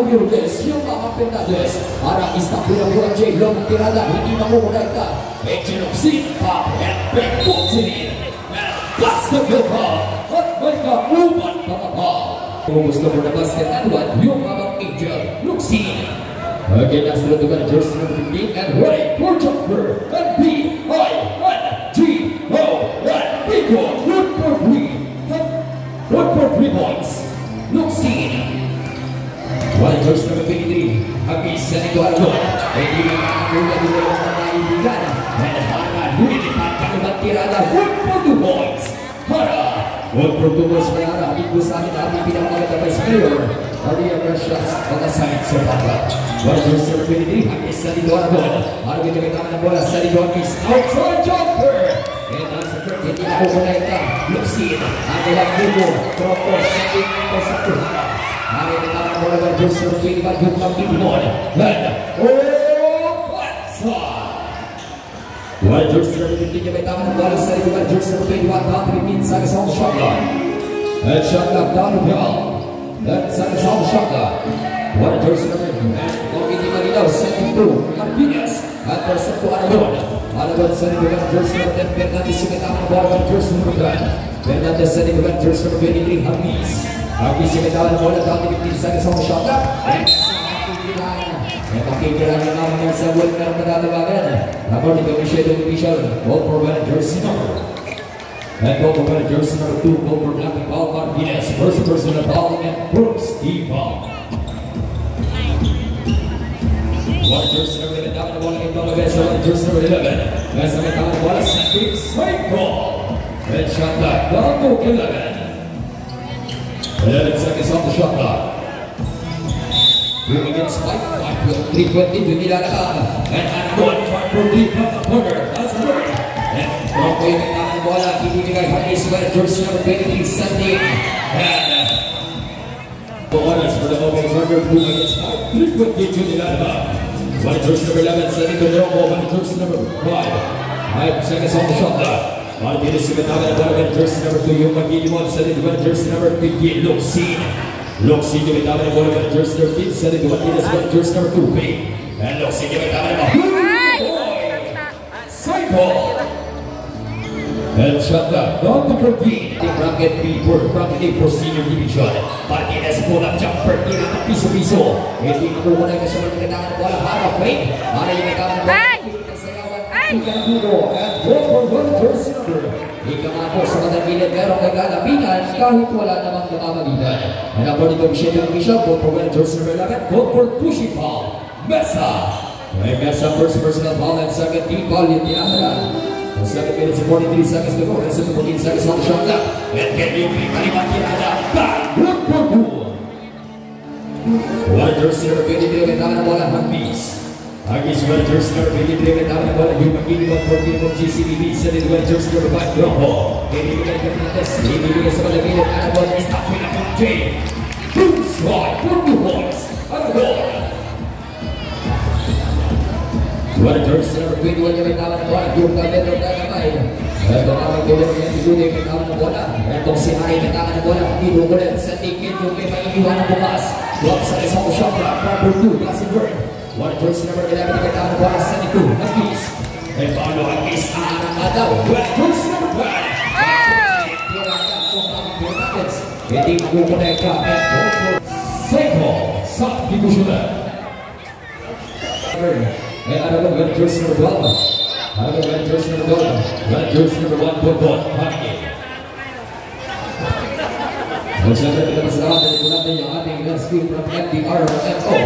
Lourdes, yung mga Fernandez. Para istop ko ng bola J. Long tirada, hindi makukonekta. Medyo Luxin, Pop, and Ben Putin. And basketball ball. At may kauban mga ball. Focus na po na basket and one, yung mga Angel, Luxin. Again, as the Dugan jersey number 15 and ready for jumper. And B-I-N-G-O. And big one, good for 3 points. Luxin. One jersey number 23. Habis sa nito Aragon. Hindi makakakuha dito ang mga kaibigan. And Hara, lumilipat ka naman tirada. 1 for 2 points. Hara. 1 for 2 points may Hara. Hindi po sa akin ating pinakamaganda pa sa mayor. Hali ang shots mga side sa pagka. One jersey number 23. Habis sa nito Aragon. Hara ginagitama ng bola sa nito Habis. Outside jumper. And nasa third, hindi na kukunekta. Luxin. Ang ilang bubo. Tropos. Hindi na sa Hara. Hari kita akan bola berjurus seperti baju kaki dimon dan berjurus seperti tiga betangan bola seri berjurus seperti dua tahun bikin sangat sama shotgun dan shotgun down ball dan sangat sama shotgun berjurus seperti kopi di Madinah seri itu Martinez atau satu Aragon seri berjurus seperti Fernandez betangan bola berjurus seperti Fernandez seri berjurus seperti ini Habis Habis yung metawan bola dahil pinipinsan sa mga shot up. Makikiraan na naman yan sa world na matatawagan. According to Michelle Official, goal for one jersey number. And goal for one jersey number 2, goal for Black Paul Martinez. First person of ball and Brooks Eva. One jersey number 11, dapat na bola ng Bangladesh. One jersey number 11. Nasa metawan bola sa Big Spike Ball. And shot back, down to 11. 11 seconds on the shot clock. Moving in spike, 3:20 to nilalakad. And Aragon, for deep from the corner. That's the word. And from the ng bola, pinibigay Harris with jersey number 23, Sunday. And the orders for the open corner, moving in spike, 3:20 to nilalakad. One jersey number 11, Sunday to Drogo, one jersey number 5. 5 seconds on the shot clock. Martinez sinatawa na bola ng jersey number 2 yung mag-ilimon sa rin jersey number 15 Luxin yung sinatawa na bola ng jersey number 15 sa rin Martinez jersey number 2 Pay and Luxin yung sinatawa na Cycle and shot down down to 14 bracket B for senior division. Martinez pull up jumper tira ng piso-piso hindi nakukunan ka siya magkatawang bola para Pay para yung nagkawan ng bola and go for one jersey number. Ikamako sa matagilid merong naglalabinan kahit wala namang nakamagitan. And according to Michelle Official, go for one jersey number 11, go for pushing ball. Mesa. May Mesa first personal foul and second deep ball yung tinaharan. 7 minutes and 43 seconds to go and 14 seconds on the shot clock. And can you be kalimat tirada? Bang! Good for two. One jersey number 23 ang ng bola Habis. Agis one jersey number 23 ang ng bola yung mag-ilimot for team of GCBB sa rin one jersey number 5 Drogo. Ibibigay ka natin ibibigay sa malagilid Aragon is not with a J. Two strike for 2 points. Aragon. One jersey number 21 yung may tama ng bola yung Gabero Dagamay. Ito ang magdulong yung Judy may tama ng bola. Itong si Harry may tama ng bola Pido ulit sa ticket yung may maiiwan ng bukas. Block sa isang shot clock number 2 Classic Bird. One jersey number 11 yung may tama ng bola sa Nico Nagis. E paano Nagis ang nakadaw. One jersey number 1. Hindi makukonekta at go for Seiko sa Dibusyunan. And Aragon one jersey number 12. Aragon one jersey number 12. One jersey number 1 Bondon. Pagin. At syempre kita masalamat at natin yung ating rescue from FDRFO.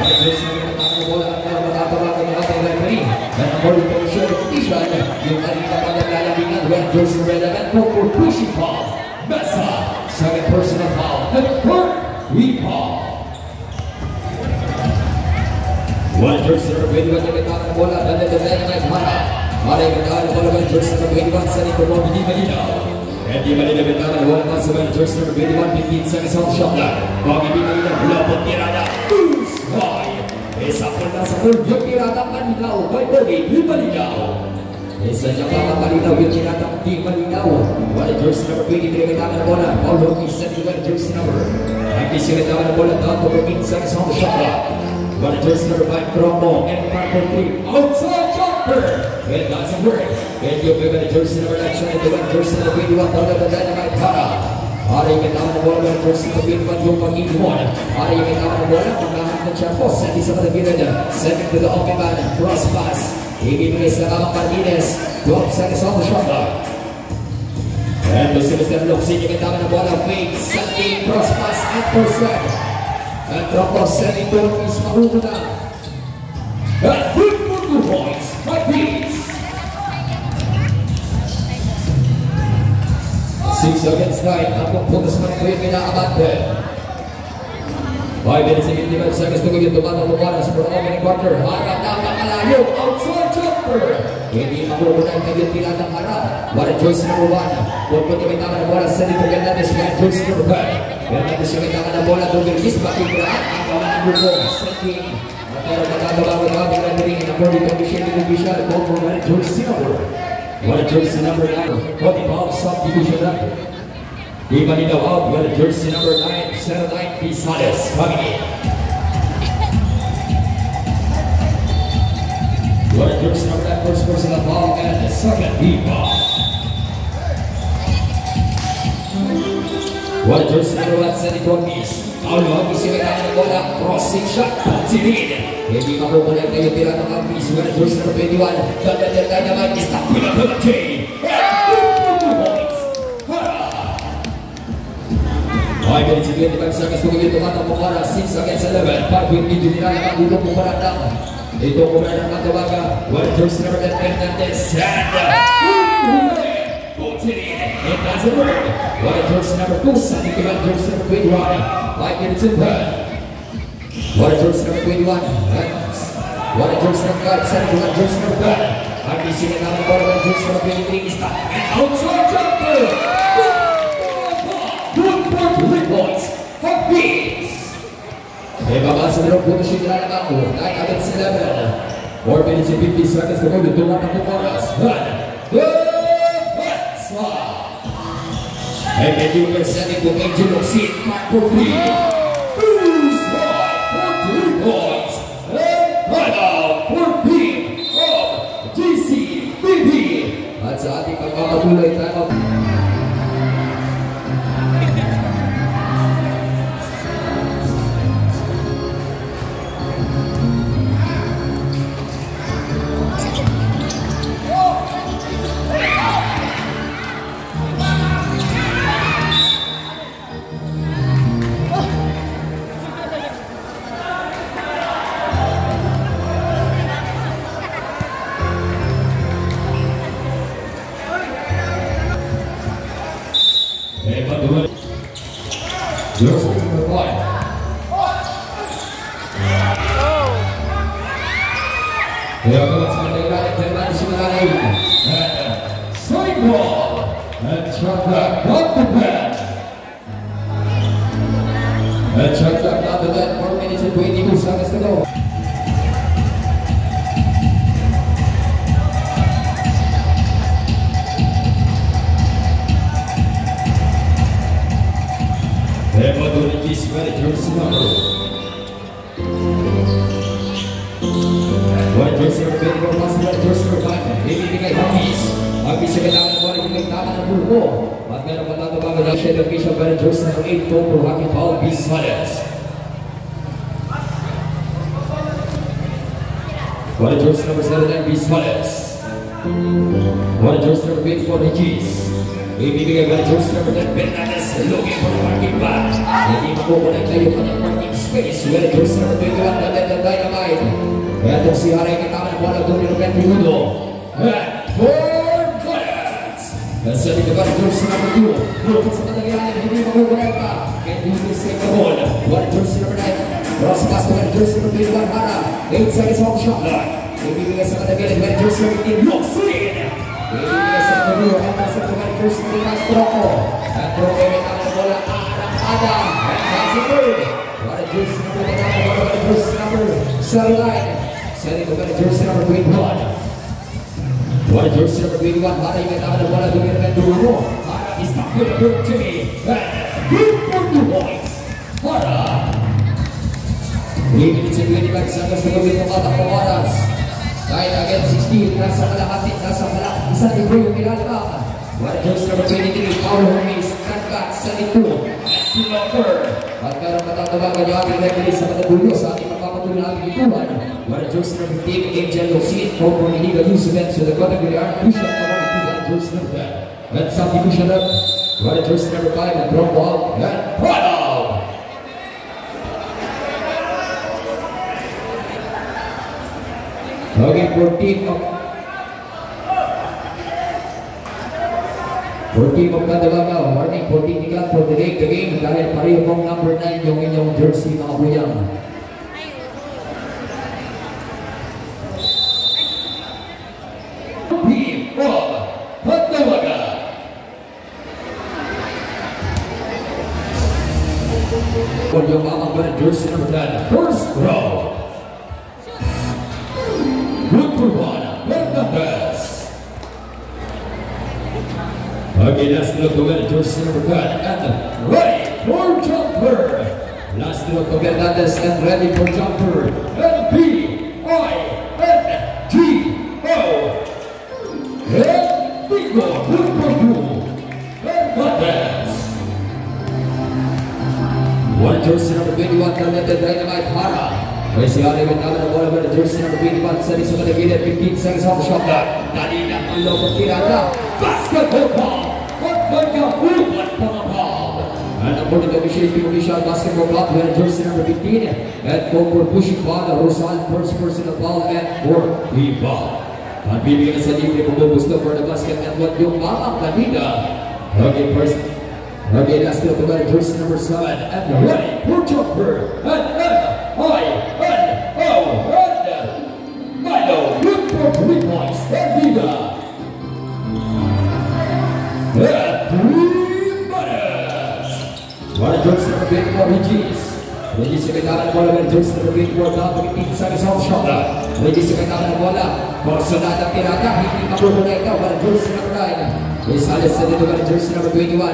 One jersey number 1 ang bola at matatawagan ng ating referee. And according to the show competition, yung ating kapag-lalabingan one jersey number 11 for pushing ball. Mesa. Second personal foul. And third recall. One jersey number 21 yung kitaka ng bola. Dan ito na yung Mara yung kitaka ng bola. One jersey number 21 sa Nico Di Malinaw. And Di Malinaw kitaka ng bola sa one jersey number 21. 15 seconds on shot clock. Bagi Di Malinaw. Lapot tirada. Loose wide. Isa po na sa third. Yung tirada Malinaw. By Bogey Di Malinaw. Isa niya pa malinaw yung tinatang di malinaw. Wala jersey number 23 kailangan na bola. Paul Hawkins sa wala jersey number. Hawkins yung kailangan na bola. Down to 15 seconds on the shot clock. Wala jersey number 5 Cromo. And mark for 3. Outside jumper. It doesn't work. And yung kailangan na jersey number 9. So wala jersey number 21. Down to the dynamite para. Ari yung kailangan na bola. Wala jersey number 21 yung pag-iwan. Ari yung kailangan na bola. Pagkahan ng siya po. Send isa pa na ginad. Send to the open man. Cross pass. Ibibigay sa Ramang Martinez. 12 seconds on the shot clock. And to si Mr. Luxin, yung kailangan ng bola. Fake, sending, cross pass, and first set. And drop off, sending to is mahuto na. And good for 2 points. Right piece. 6 against 9. Ang pupuntas man ito yung kinaabante. 5 minutes and 55 seconds to go yung tumatang lumaras for the opening quarter. Harap na makalayo. Outside jumper. Hindi makukunan kayo tinatang harap. What a choice number 1. Pagpunta may tama na bola sa Senator Hernandez. What a choice number 5. Hernandez yung may tama na bola. Dominguez pakigraan. Ang kawan number 4. Setting. Pero magagawa ng mga ring. According to Michelle Official. What a choice number. What a choice number 9. Cody Ball subdivision up. Di malinaw out. What a jersey number 9. 09 Pisales coming in. What a jersey number 9. First personal foul and the second rebound. What a jersey number 1. Sandy Cornish. Paul Hawkins yung kailangan ng bola. Crossing shot. Pansirin. Hindi makukunan kayo tira ng Hawkins. What a jersey number 21. Ganda dynamite. Stop with a penalty. Ay, ganit si 25 seconds kung ito tumatang para 6 against 11. Parkwin dito nila naman dito pumaratang. Ito kumaratang matawaga. What a jersey number 10 Hernandez. And it doesn't work. What a jersey number 2. Sandy Kivan jersey number 21. 5 minutes in third. What a jersey number 21. What a jersey number 5. Sandy Kivan jersey number 10. RBC na naman para what a jersey number 23. Stop. And outside jumper. 3 points. Hawkins. May babasa na rin po siya nilalakang ko. 9 against 11. 4 minutes and 50 seconds to go. Ito ang oras. And then you were sending to Angel Oxin. Mark for 3. Who's right for 3 points. And right out for team of GCBB. At sa ating pagpapatuloy tayo. Jersey number 5. Kaya kamat sa kanila, kailangan si Maray. And swing ball. And shot back, not the bad. And shot back, not the bad. 4 minutes and 22 seconds to go. Evo Dominguez, what a jersey number. What a jersey number 24, pass what a jersey number 5. Ibibigay Hawkins. Hawkins yung kailangan ng bola, yung tama ng burko. At meron pa natin bago na siya ng Bishop, what a jersey number 8, for Joaquin Paul Pisales. What a jersey number 7, Pisales. What a jersey number 24, Regis. Ibibigay ba jersey number 10, Hernandez, looking for the parking back. Hindi makukunan kayo pa ng parking space. Well, jersey number 21, the dynamite. Ito si Haray katama ng bola doon ng Bentriudo. And 4 points. Nasa dito ba jersey number 2. Looking sa matagyanan, hindi makukunan pa. Can't use this take the ball. What jersey number 9. Cross pass to jersey number 21, Hara. 8 seconds on the shot line. Ibibigay sa matagyanan, what jersey number 18, Luxin. Ibibigay sa matagyanan, and nasa matagyanan, jersey number 9, Troco. And Troco may tama ng bola, Arang-Ada. And that's the third. What a jersey number 9, what a jersey number 7. Setting the jersey number 21. What jersey number 21, Hara yung tama ng bola, dumirin ng dulo. Hara is back with the Jimmy. And good for 2 points. Hara. 3 minutes and 25 seconds to go with ng atak ng oras. Dahil again 16, nasa kalahati, isang libo yung nilalabang. What jersey number 23, Paul Hermes, Tangkat, Sanito, and Piloter. At karang matatawagan yung ating referee sa matadulo sa ating magpapatuloy na ating ituan. What jersey number 15, Angel Lucin, Coco Niniga Yusufen, so the category are push-up number 2, what jersey number 10. And substitution up, what jersey number 5, and drop ball, and Prado. Okay, 14 magkadalaga, warning 14 ikat for the game dahil pareho pong number 9 yung inyong jersey mga kuyang. Team of Magdalaga. For yung mga jersey number 10, first row. Good for one, Fernandez. Again, last look to jersey number 10 and ready for jumper. Last look to Fernandez and ready for jumper. And P-I-N-G-O. And Pico, good for you. Fernandez. One jersey number 21, Talented Dynamite Hara. Messi Ari with number bola pada jersey number 21 seri sebagai gila 15 seconds off shot. Tadi nak perlu berkira basketball ball. Mereka buat pengapal. And according to official basketball club pada jersey number 15 and for pushing ball Rosal first personal ball and for the ball. Dan bibigyan sa libre pembubusto for the basket and what yung mamang kanina. Okay, first. Okay, last look pada jersey number 7 and ready for jumper and Milo, good for 3 points, and Vida. And 3 minutes. What a jersey number 24, Regis. Regis yung kailangan ng bola ng jersey number 24, dapat 15 seconds off shot. Regis yung kailangan ng bola, personal ang tirada, hindi makuha ikaw, what a jersey number 9. Isalis sa dito ng jersey number 21.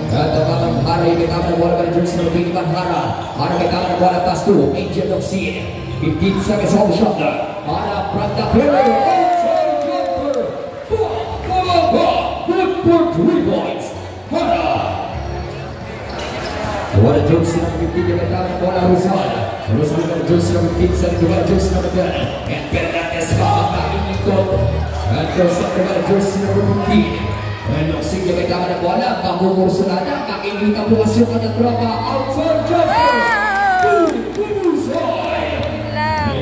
At tapatang Hara yung kailangan ng bola ng jersey number 21, Hara. Hara kailangan ng bola, pass to Angel of Sin. 15 seconds off shot. Hara from the period. Good for 3 points. Hara. What a jersey number 15 yung kailangan ng bola, Rosal. Rosal yung jersey number 15 sa dito ng jersey number 10. And Fernandez makakain nito. And Rosal yung jersey number 15. And Noxing yung may tama ng bola, pangungursulada, kakikita bukas yung kanyang tropa, outside jumper! Bumusay!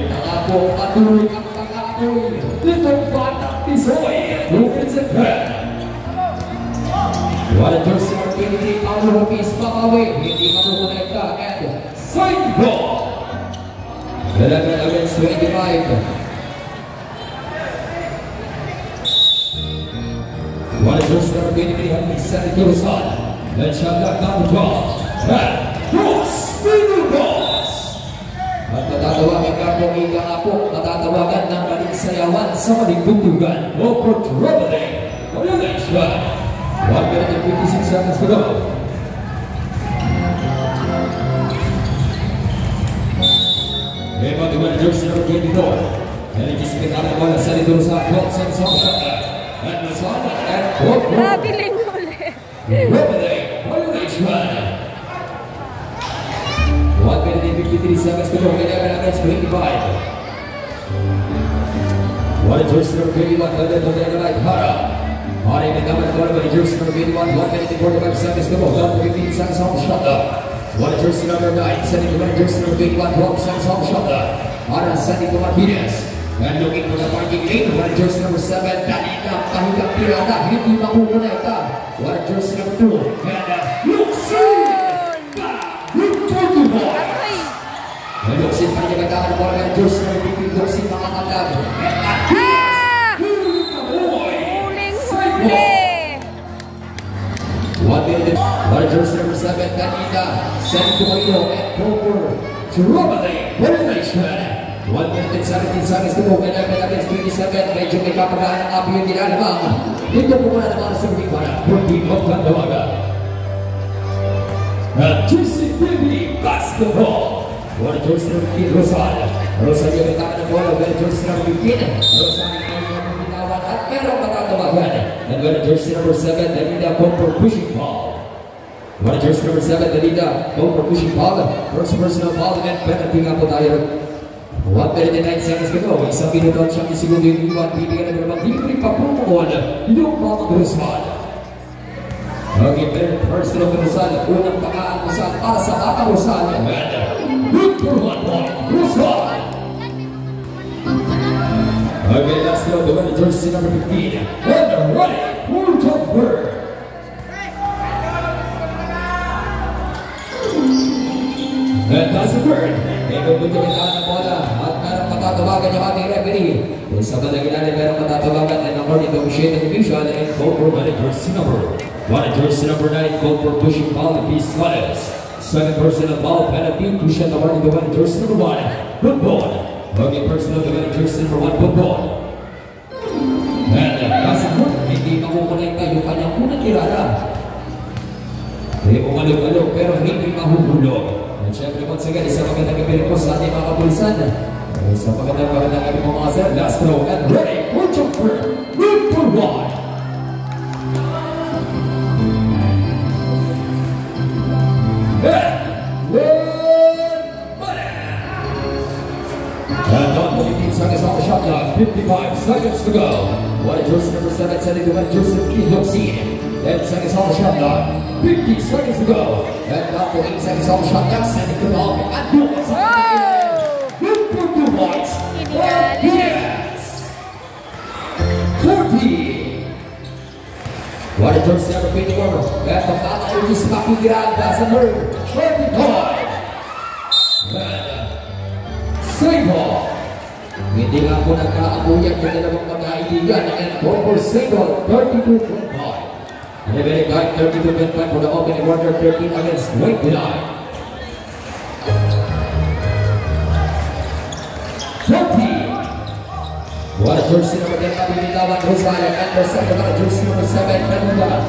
Nangako, patuloy ang pag-aapoy, litong batang Tisoy, Lupit sa head. What a jersey number 23, Paulo Hopis, Papawi, hindi makukonekta, and side ball! 11 against 25. What a jersey number 23, Henry Sanito Rizal. Then Shagak down the ball. And cross, winner balls. At matatawagan ka kung ika nga po, matatawagan ng maling sayawan sa maling tugtugan. O for traveling. What a nice shot. 1 minute and 56 seconds to go. Eva dengan jersey number 24. Henry Sanito Rizal, Sanito Rizal, 12 seconds off shot. And Rizal and Biling ulit. Reveling, violation. 1 minute and 53 seconds to go. 11 against 25. What a jersey number 21, Dynamite Hara. Hara yung nagkaman ng bola by jersey number 21. 1 minute and 45 seconds to go. 15 seconds off shot. What a jersey number 9, sending to jersey number 21. 12 seconds off shot. Hara sending to Martinez. And looking for the parking lane, what a jersey number 7, Danita, Kahigap Pirata, hindi makukonekta. What a jersey number 2, and Luxin! Good for the boy! And Luxin pa niya kailangan ng bola ng jersey number 15, Luxin makakatag. And Martinez! Huling ka boy! Huling-huli! 1 minute, what a jersey number 7, Danita, sending to Marino, and Coper, Tromale, Revelation. 1 minute and 17 seconds to go. 11 against 27. Medyo may kapagaan ng api yung ginanamang. Dito po muna naman sa mga para. Hindi magkandawagan. At GCPB Basketball. One George number 15, Rosal. Rosal yung itaka ng bola. One George number 15. Rosal yung bitawan at merong matatawagan. And one George number 7, Dalida go for pushing ball. One George number 7, Dalida go for pushing ball. First personal ball and penalty nga po tayo. 1 minute and 9 seconds to go. Isang minuto at siyang segundo yung iwan. Bibigyan na naman libre pa po yung mga Rosal. Okay, very personal for Rosal. Unang pakaan Rosal para sa Bata Rosal. Good for 1 point, Rosal. Okay, last round, the winner, jersey number 15. And the right, full jumper. And that's the third. Ito buti kita ng bola. At merong matatawagan yung ating referee. Kung sa balaginan ay merong matatawagan and according to Michelle Division and call for jersey number 1 jersey number 9, call for pushing ball and P. Suarez. Second personal ball, penalty, push at the one, jersey number 1, football. Okay, personal jersey number 1, football. And kasi po, hindi makukonekta yung kanyang unang kirala. Hindi umalog-alog pero hindi mahuhulog. At syempre once again, isang magandang gabi po sa ating mga kapulisan. Isang magandang gabi po mga sir. Last throw and ready for jumper. Good for 1. And on the 15 seconds on the shot clock, 55 seconds to go. One jersey number 7 sending to one jersey Luxine. 10 seconds on the shot clock, 50 seconds to go. And now 8 seconds on the shot clock, sending to the ball. And good for 2 points. Yes. 40. One jersey number 21. And the battle is Maki Granda sa third. 25. Sable. Hindi nga po nagkaabuyan ng dalawang magkaibigan and for Sable, 32.5. And a very tight 32.5 for the opening quarter, 13 against 29. 20. What a jersey number 10, Pabilitawan, Rosario, and the second one, jersey number 7, Canada.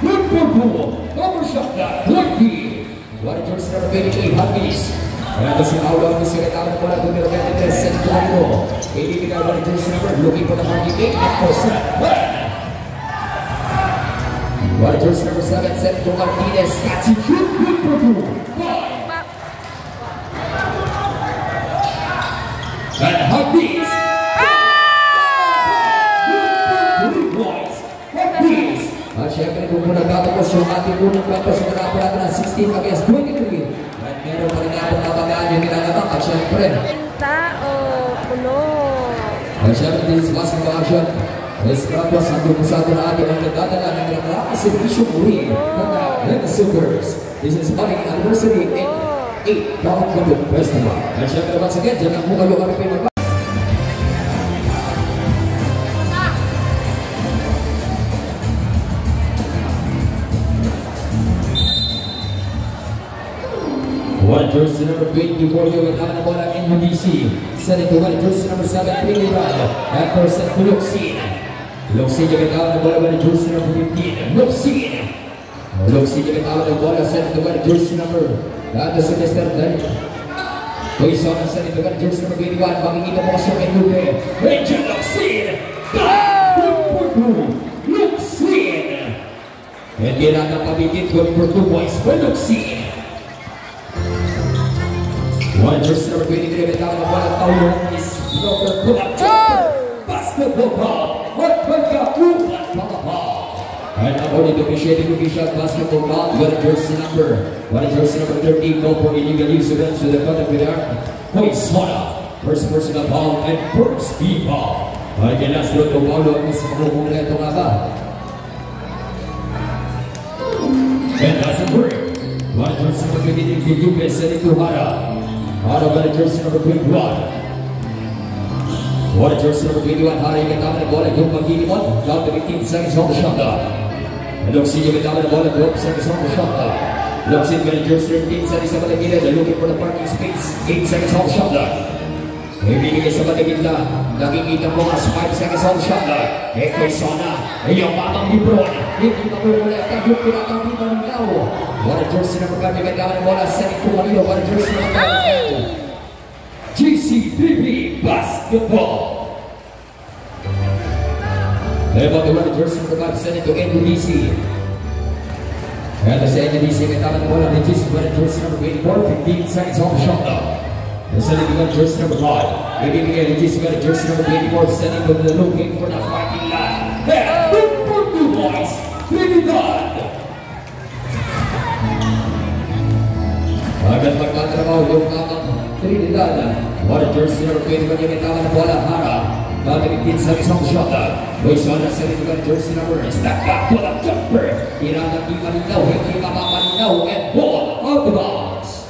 Good for goal. Number shot, 20. What a jersey number 28, Hamis. And the Sinaulo, the Sinaulo, the Sinaulo, the Sinaulo, the Sinaulo, looking for the 48, what a jersey number 7, set to Martinez, that's a good for 2. And Hamis. Hamis. At syempre kung muna tatapos yung ating unang kwento sa natin ng 16 against 23. At meron pa rin natin matagaan yung ginagawa. At syempre tao, puno. At syempre this is basketball action. Let's practice ang lumusado na ating ang nagdadala ng nagdadala sa Bishop Uri ng Red Silvers. This is coming anniversary in 8 Round Club Festival. At syempre once again, dyan lang po kayo kami pinagpapalala. One jersey number 24 yung itama na bola ng UDC. Sending to one jersey number 7, Billy Ryan. And person to Luxine. Luxine yung itama na bola ng jersey number 15. Luxine. Luxine yung itama na bola sending to one jersey number. Dito sa Mr. Dani. Poison ang sending to one jersey number 21. Makikita mo kasi yung Lupe. Rachel Luxine. Luxine. Hindi na nakabigit going for 2 points for Luxine. One jersey number 23, betawang na bola Paulo is Robert pull-up jumper. Basketball ball. What magka-upan mga ball. And according to officiating official basketball ball, one jersey number 13, call for illegal use of events with the contact with the arm. Poisona. First personal ball and first speed ball. Again, last round to Paulo is makukumpleto nga ba? And that's a break. One jersey number 23, Filipe Senituhara. Out of the jersey number 21. What a jersey number 21. Hari katama na bola yung pag-ilimon. Down to 15 seconds on the shot clock. And Luxine katama na bola 12 seconds on the shot clock. Loves it when jersey number 8 sa isang matagila. Looking for the parking space. 8 seconds off shot clock. Ibigay sa matagila. Nakikita mo nga 5 seconds off shot clock. Eko'y sana. Iyong mamang Lebron. Hindi makukulit ang yung pinatang di malinaw. What a jersey number 5. May kailangan ng bola. Setting to Manilo. What a jersey number 5. GCBB Basketball. About the one jersey number 5. Setting to NBC. And sa NBC may kailangan ng bola. Regis. What a jersey number 24. 15 seconds off shot clock. Setting to jersey number 5. Ibigay Regis. What a jersey number 24. Setting to the looking for the fighting line. There. Boys, Trinidad. Agad magtatrabaho yung kamang Trinidad. What a jersey number 21 yung itawa na bola. Hara. Matagigit sa isang shot. Luisona sa rin jersey number. Step back to the jumper. Tirada di malinaw. Hindi mapamalinaw. And ball out the box.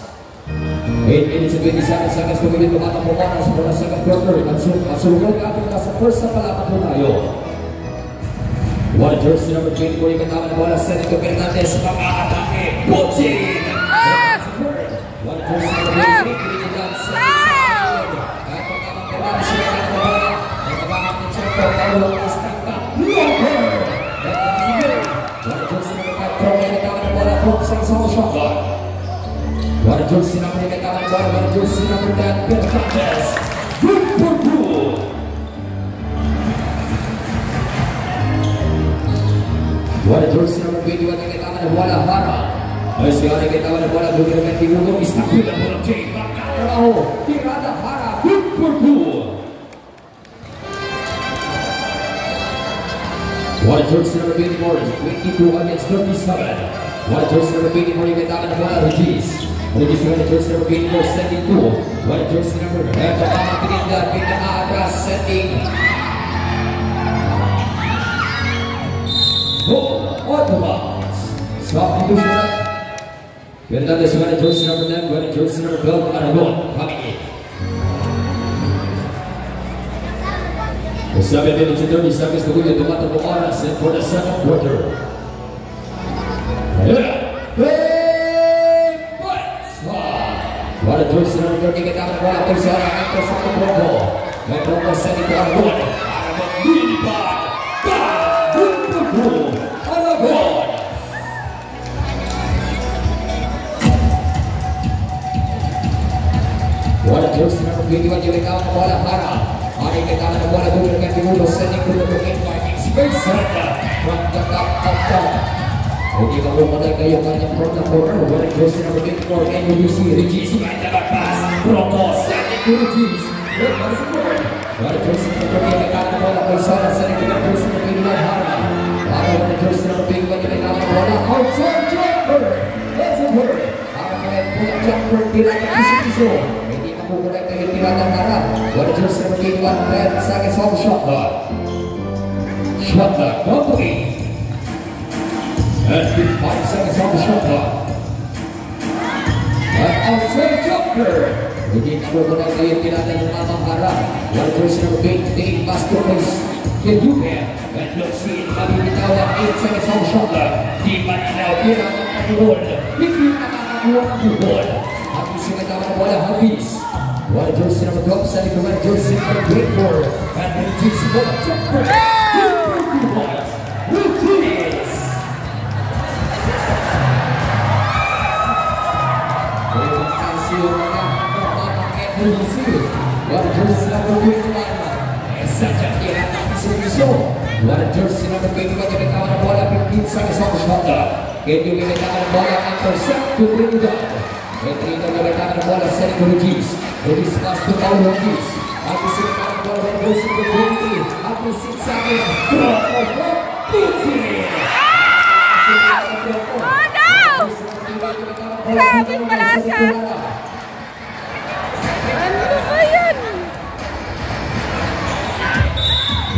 8 minutes and 20 seconds. Pagiging tumatang pumanas mula sa second quarter. Masulog natin na sa first na palaman po tayo. What a jersey number 24 yung katama na bola. Seneca Fernandez, mga-atake, puts it in! What a jersey number 23, Trinidad, sa isang kahit pagkamang Fernandez yung katama na bola, may kabangat ng Checo, Paulo, step back, blocker! What a jersey number 5, Pro yung katama na bola, Pro sa isang shot. What a jersey number yung katama na bola, what a jersey number 10, Fernandez, good for good! What a jersey number 21 yung kailangan na bola, Hara. Ay siya yung kailangan na bola, Lugir ng Tigugong, istakil ang bola, Jay, magkakaraho, tirada, Hara, good for good. What a jersey number 24 is 22 against 37. What a jersey number 24 yung kailangan na bola, Regis. Regis yung jersey number 24, setting 2. What a jersey number, eto ang Trinidad, pinaka-atras, setting. On the box. Stop the shot. Fernandez with a jersey number 10, with a jersey number 12, Aragon coming in. 7 minutes and 30 seconds to win the Tomato Oras and for the second quarter. What a jersey number 30, get down the ball, there's a second quarter. And Bronco sending to Aragon. Aragon really bad. What a jersey number 21 yung ikaw na bola, Hara. Hara yung ikaw na bola, Lugir ng Tigugong, sending to the infighting space center from the top of top. Hindi ka pumatay kayo kanyang from the corner. What a jersey number 24, NUBC, Regis, right the back pass. Bronco, sending to Regis. What a jersey number 20 yung ikaw na bola, Luisona, sending to the jersey number 21, Hara. Hara what a jersey number 21 yung ikaw na bola, outside jumper. Let's hit. Hara kaya pulang jumper, tira ka piso-piso. Kukulay kayo tirada Hara. What a jersey number 21, 10 seconds off shot clock. Shot clock, company. And 5 seconds off the shot clock. An outside jumper. Hindi na kukulay kayo tirada ng mamang Hara. What a jersey number 28, basketball is Keduke. And let's see, mabibitaw ang 8 seconds off shot clock. Di malinaw, tirada ng pagulol. Hindi nakakakuha ng bukol. Habis yung katama ng bola, Habis. What a jersey number 12, setting to what a jersey number 24. And Regis for the jumper. Regis. What a jersey number 21. Saja tira ng piso-piso. What a jersey number 21 yung ikaw na bola, 15 seconds off shot. Kaya yung ikaw na bola, intercept to Trinidad. Trinidad yung ikaw na bola, setting to Regis. Regis pass to Paulo Regis. Ako sila ka ng bola, jersey number 23. Ako 6 seconds. Drop of the Putin. Oh no! Sabi palasa! Ano ba yan?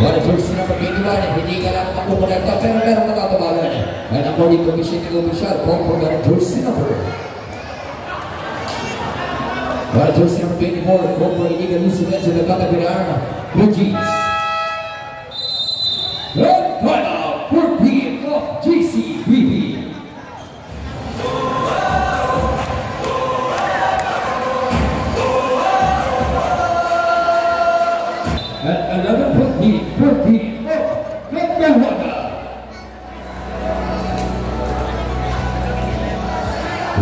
What a jersey number 21. Hindi ka lang makukulata pero meron nakatabalan. And according to Michelle Official, Paul for the jersey number. What a jersey number 24. Paul for illegal use of the Catapinar. Regis. And final 14 of GCBB. at 11.14. Nagkawaga.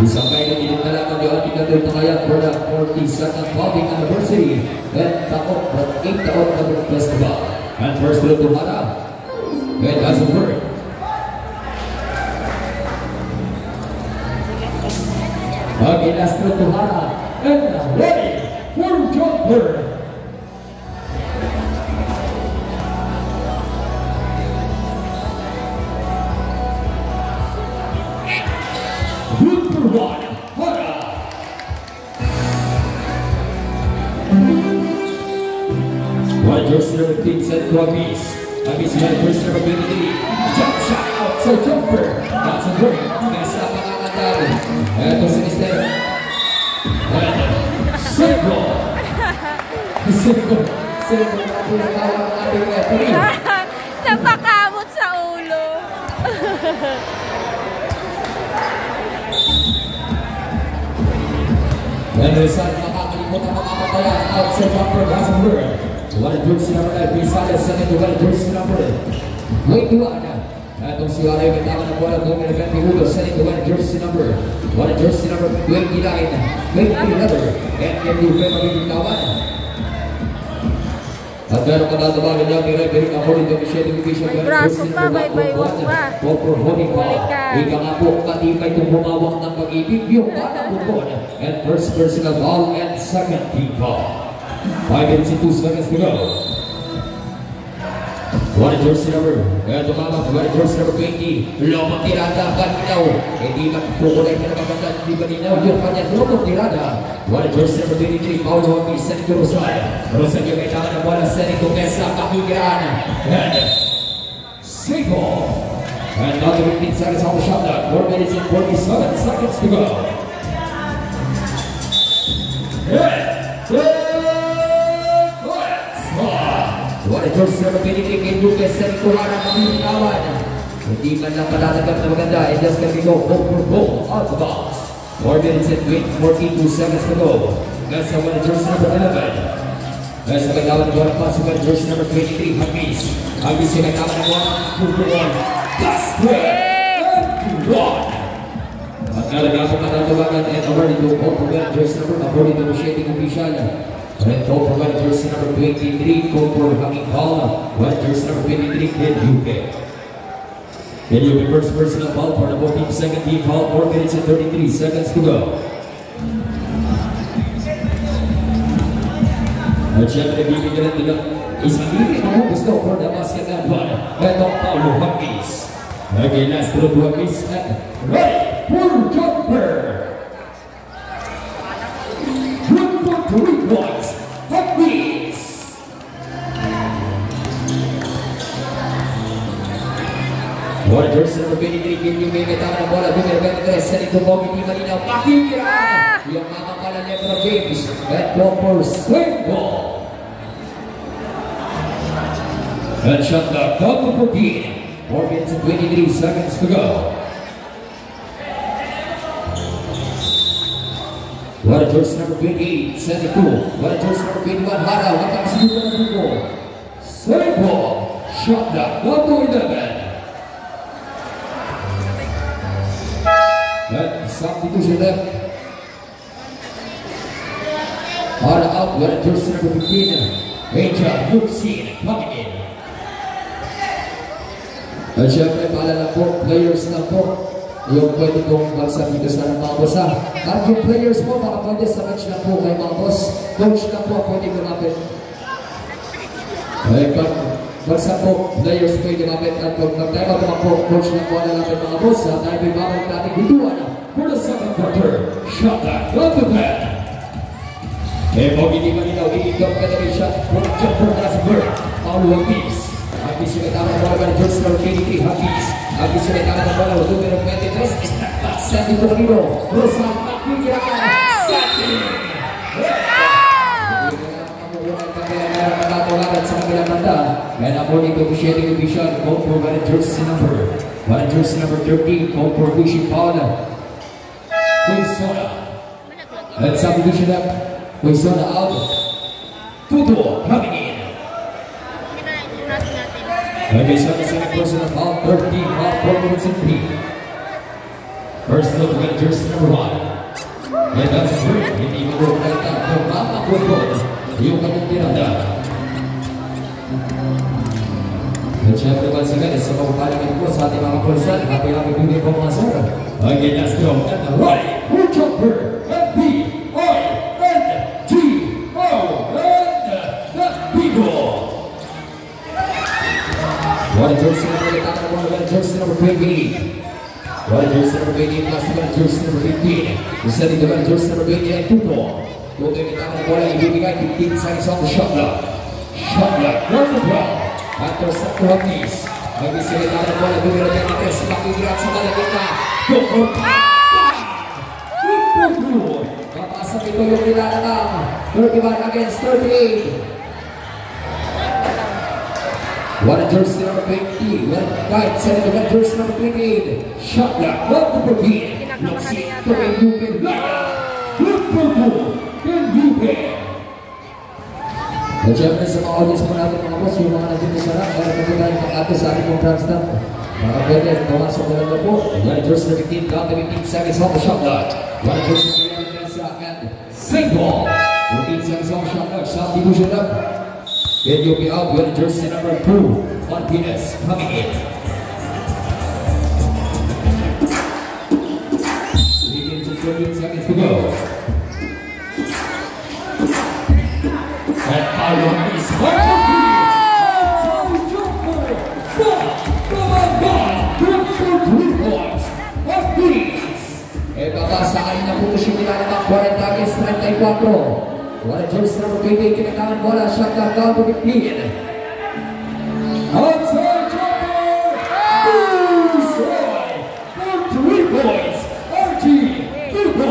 Isang kayo dinalaman yung ating natutakayan for the 42nd Bobbing Anniversary at taon at 8 taon na festival. And first to Hara. It doesn't work. Again, last to Hara. And ready for jumper. One jersey number 15 set to Agis. Agis one jersey number 23. Jump shot outside jumper. That's a break. Nasa pangangatado. Ito si Mister. And Sego. Sego. Sego na pinatawag ng ating referee. Napakamot sa ulo. And Rizal makakalimot ang mga patayan outside jumper. That's a break. One jersey number 9, Pisales, second to one jersey number 21. Atong si Waray Bitaman ng bola ng American Pihudo, second to one jersey number 29, 23 and Kendi Fema Bitawan. At meron ka natabagan niya, Piray ang huli ng Michelle Division, jersey number 1, Popor Honing pa. Ika nga po, matibay itong humawak ng pag-ibig, yung bata bukod. And first personal ball and second team ball. 5 minutes and 2 seconds to go. One jersey number, tumama, one jersey number 20. Lomang tirada, Baninaw. Hindi magkukulay ka na maganda, hindi Baninaw. Yung kanya, lomang tirada. One jersey number 23, Paulo Hopi, Seneto Rosario. Rosario may tama na bola, Seneto Mesa, Pakigiraan. And Sego. And another 15 seconds on the shot clock. 4 minutes and 47 seconds to go. One jersey number 23, Ken Duque, Seneto Hara, Kamintawan. Hindi man lang patatagap na maganda, and just can we go goal for goal out the box. 4 minutes and 42 seconds to go. Nasa one jersey number 11. Nasa kailangan ng one pass, one jersey number 23, Hagis. Hagis yung kailangan ng one, Casper, and one. At nalagyan po katatawagan, and already to goal for one jersey number, according to the shading official. And goal for one jersey number 23, goal for Hanging Ball, one jersey number 23, Ken Duque. Ken Duque first personal ball for the both team, second team ball, 4 minutes and 33 seconds to go. At siyempre, bibigyan natin ng isang hindi ang gusto for the basket and one. Ito, Paulo Hagis. Again, last throw to Hagis and ready for jumper. Good for 3 points. Hagis. One jersey number 23, Ken Duque, may tama ng bola, numero 23, Seneto Bobby Di Malinaw, Pakigiraan. Yung makakala Lebron James, and go for swing ball. And shot clock down to 14. 4 minutes and 23 seconds to go. What a jersey number 28, Seneto. What a jersey number 21, Hara. What a siguro na dito. Swing ball. Shot clock down to 11. And substitution left. Hara out. What a jersey number 15, Angel Yuxin coming in. At syempre, paalala po, players na po, yung pwede pong magsabi dito sa mga boss ha. At yung players po, baka pwede sa match na po kay mga boss, coach na po pwede lumapit. Ay, pag magsa po, players pwede lumapit. At pag nag-time out po, coach na po lalapit mga boss ha. Tayo po ibabalik natin bituan for the second quarter. Shot back, on the back. Eh, Bobby Di Malinaw, iikot ka na rin shot for the jumper as a bird. Paulo Hagis. Hagis yung itama ng bola ng jersey number 23, Hagis. Hagis yung itama ng bola ng numero 23, step back, Sandy Torino, Rosal, Pakigiraan, Sandy! Nakatulagan sa kabilang banda. And according to the shading official, goal for one jersey number 13, goal for Vision Paula. Quezona. And subdivision up, Quezona out. Tuto coming in. Okay, so the second personal foul, 13, foul, 4 minutes and 3. First look at jersey number 1. And that's a break. Hindi mo ko nakita kung mapakutod yung kanyang tinanda. At syempre once again, sa pagpapalikin po sa ating mga personal, happy bigay po mga sir. Again, let's go. At the right, we're jumper. F-B-I-N-G-O. And that's Bigo. What a jersey number 8, what a jersey number 28. What a jersey number 28, last one jersey number 15. Isa dito ba jersey number 28 ay Tuto. Tuto yung kita ng bola, ibibigay 15 seconds on the shot clock. Shot clock, number 12. After set to Hapis. May bisilita ng bola, bibigay ng Hapis. Makigirat sa malagita. Tuto. Tuto. Kapasok ito yung nilalang. 31 against 38. What a jersey number 20, what a guide, set it jersey number 28. Shot clock, not the Burkina. Let's see, can you get at syempre sa mga audience po natin mga boss, yung mga nandito sa rap, meron po tayo pang-ato sa ating pong trans stamp. Mga pwede, pumasok na lang na po. What a jersey number 15, count to 15 seconds on the shot clock. What a jersey number 11, and single. 15 seconds on the shot clock, shot division up. Then you'll be out with jersey number 2, Martinez, coming in. 3 minutes and 13 seconds to go. And Alon is babasaan na po siya nilalabang 40 against 34. What a jersey number 28, kinakangan bola, shot clock down to 15. Outside jumper! Bullseye! For 3 points, RG Tuto!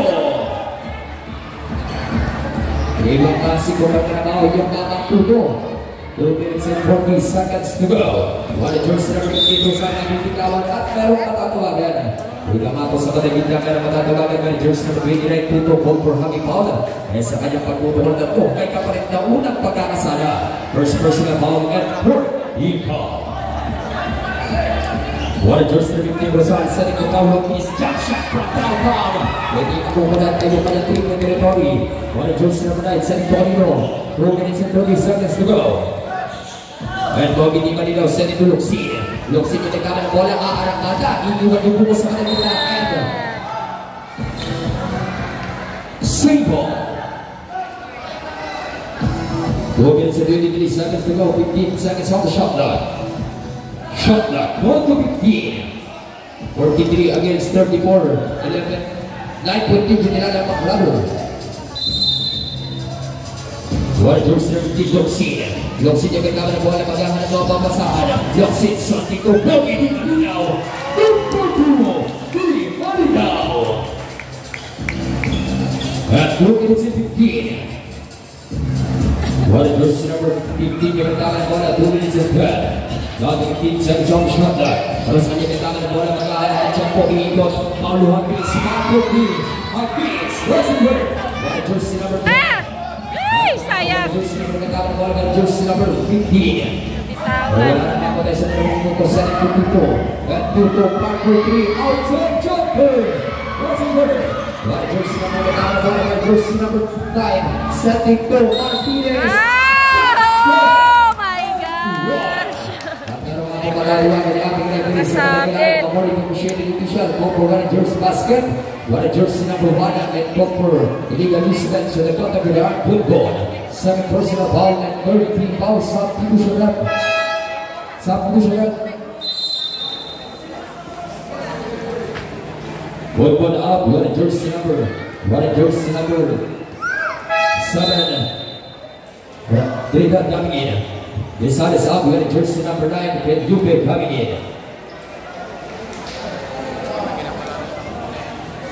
Ibang klasiko pagkanabaw yung mga Tuto. 2 minutes and 40 seconds to go. What a jersey number 28, sa nagbibitawan at merong matatawagan. Bilang ako sa kataginda ka na matatawagan ng jersey number 29, Tuto call for Hami Paula. Sa kanyang pagpupunod na ito, may kapalit na unang pagkakasala. First personal foul at Port Ika. What a jersey number 15, Rosal, setting the foul is jump shot from downtown. Pwede akukunan kayo pa ng team ng territory. What a jersey number 9, setting Torino. 2 minutes and 30 seconds to go. And Bobby Di Manilaw setting to Luxin. Luxin yung nagkaman ng bola, aarakada. Iniwan yung buko sa kanila. And single. 2 minutes and 23 seconds to go. 15 seconds on the shot clock. Shot clock, 1 to 15. 43 against 34. 9.2 nilalang maklaro. What a jersey number 15, Luxin. Luxin yung nagkaman ng bola, maghahanap ng papasahan. Luxin, Santi ko, Bobby Di Manilaw. Number 2, Di Manilaw. At 2 minutes and 15. What a jersey number 15, yung nagkaman ng bola, 2 minutes and 12. Dati 15 seconds on the shot clock. Para sa kanya nagkaman ng bola, maghahanap ng po, iikot. Paulo Hapis, Marco D. Hapis, let's work. What a jersey number 10. Ay, sayang. Jersey number 15. Wala na ako tayo sa nalong sa Tuto. At Tuto, Parker 3, outside jumper. What's it worth? What a jersey number 9, setting to Martinez. Oh my gosh! Masakit. Jersey basket. What a jersey number 1 and Copper. Illegal incident to the category of football. 7 personal foul and 33 fouls. Substitution up. Football up. What a jersey number 7. Trinidad coming in. This side is up. What a jersey number 9 and Yupe coming in.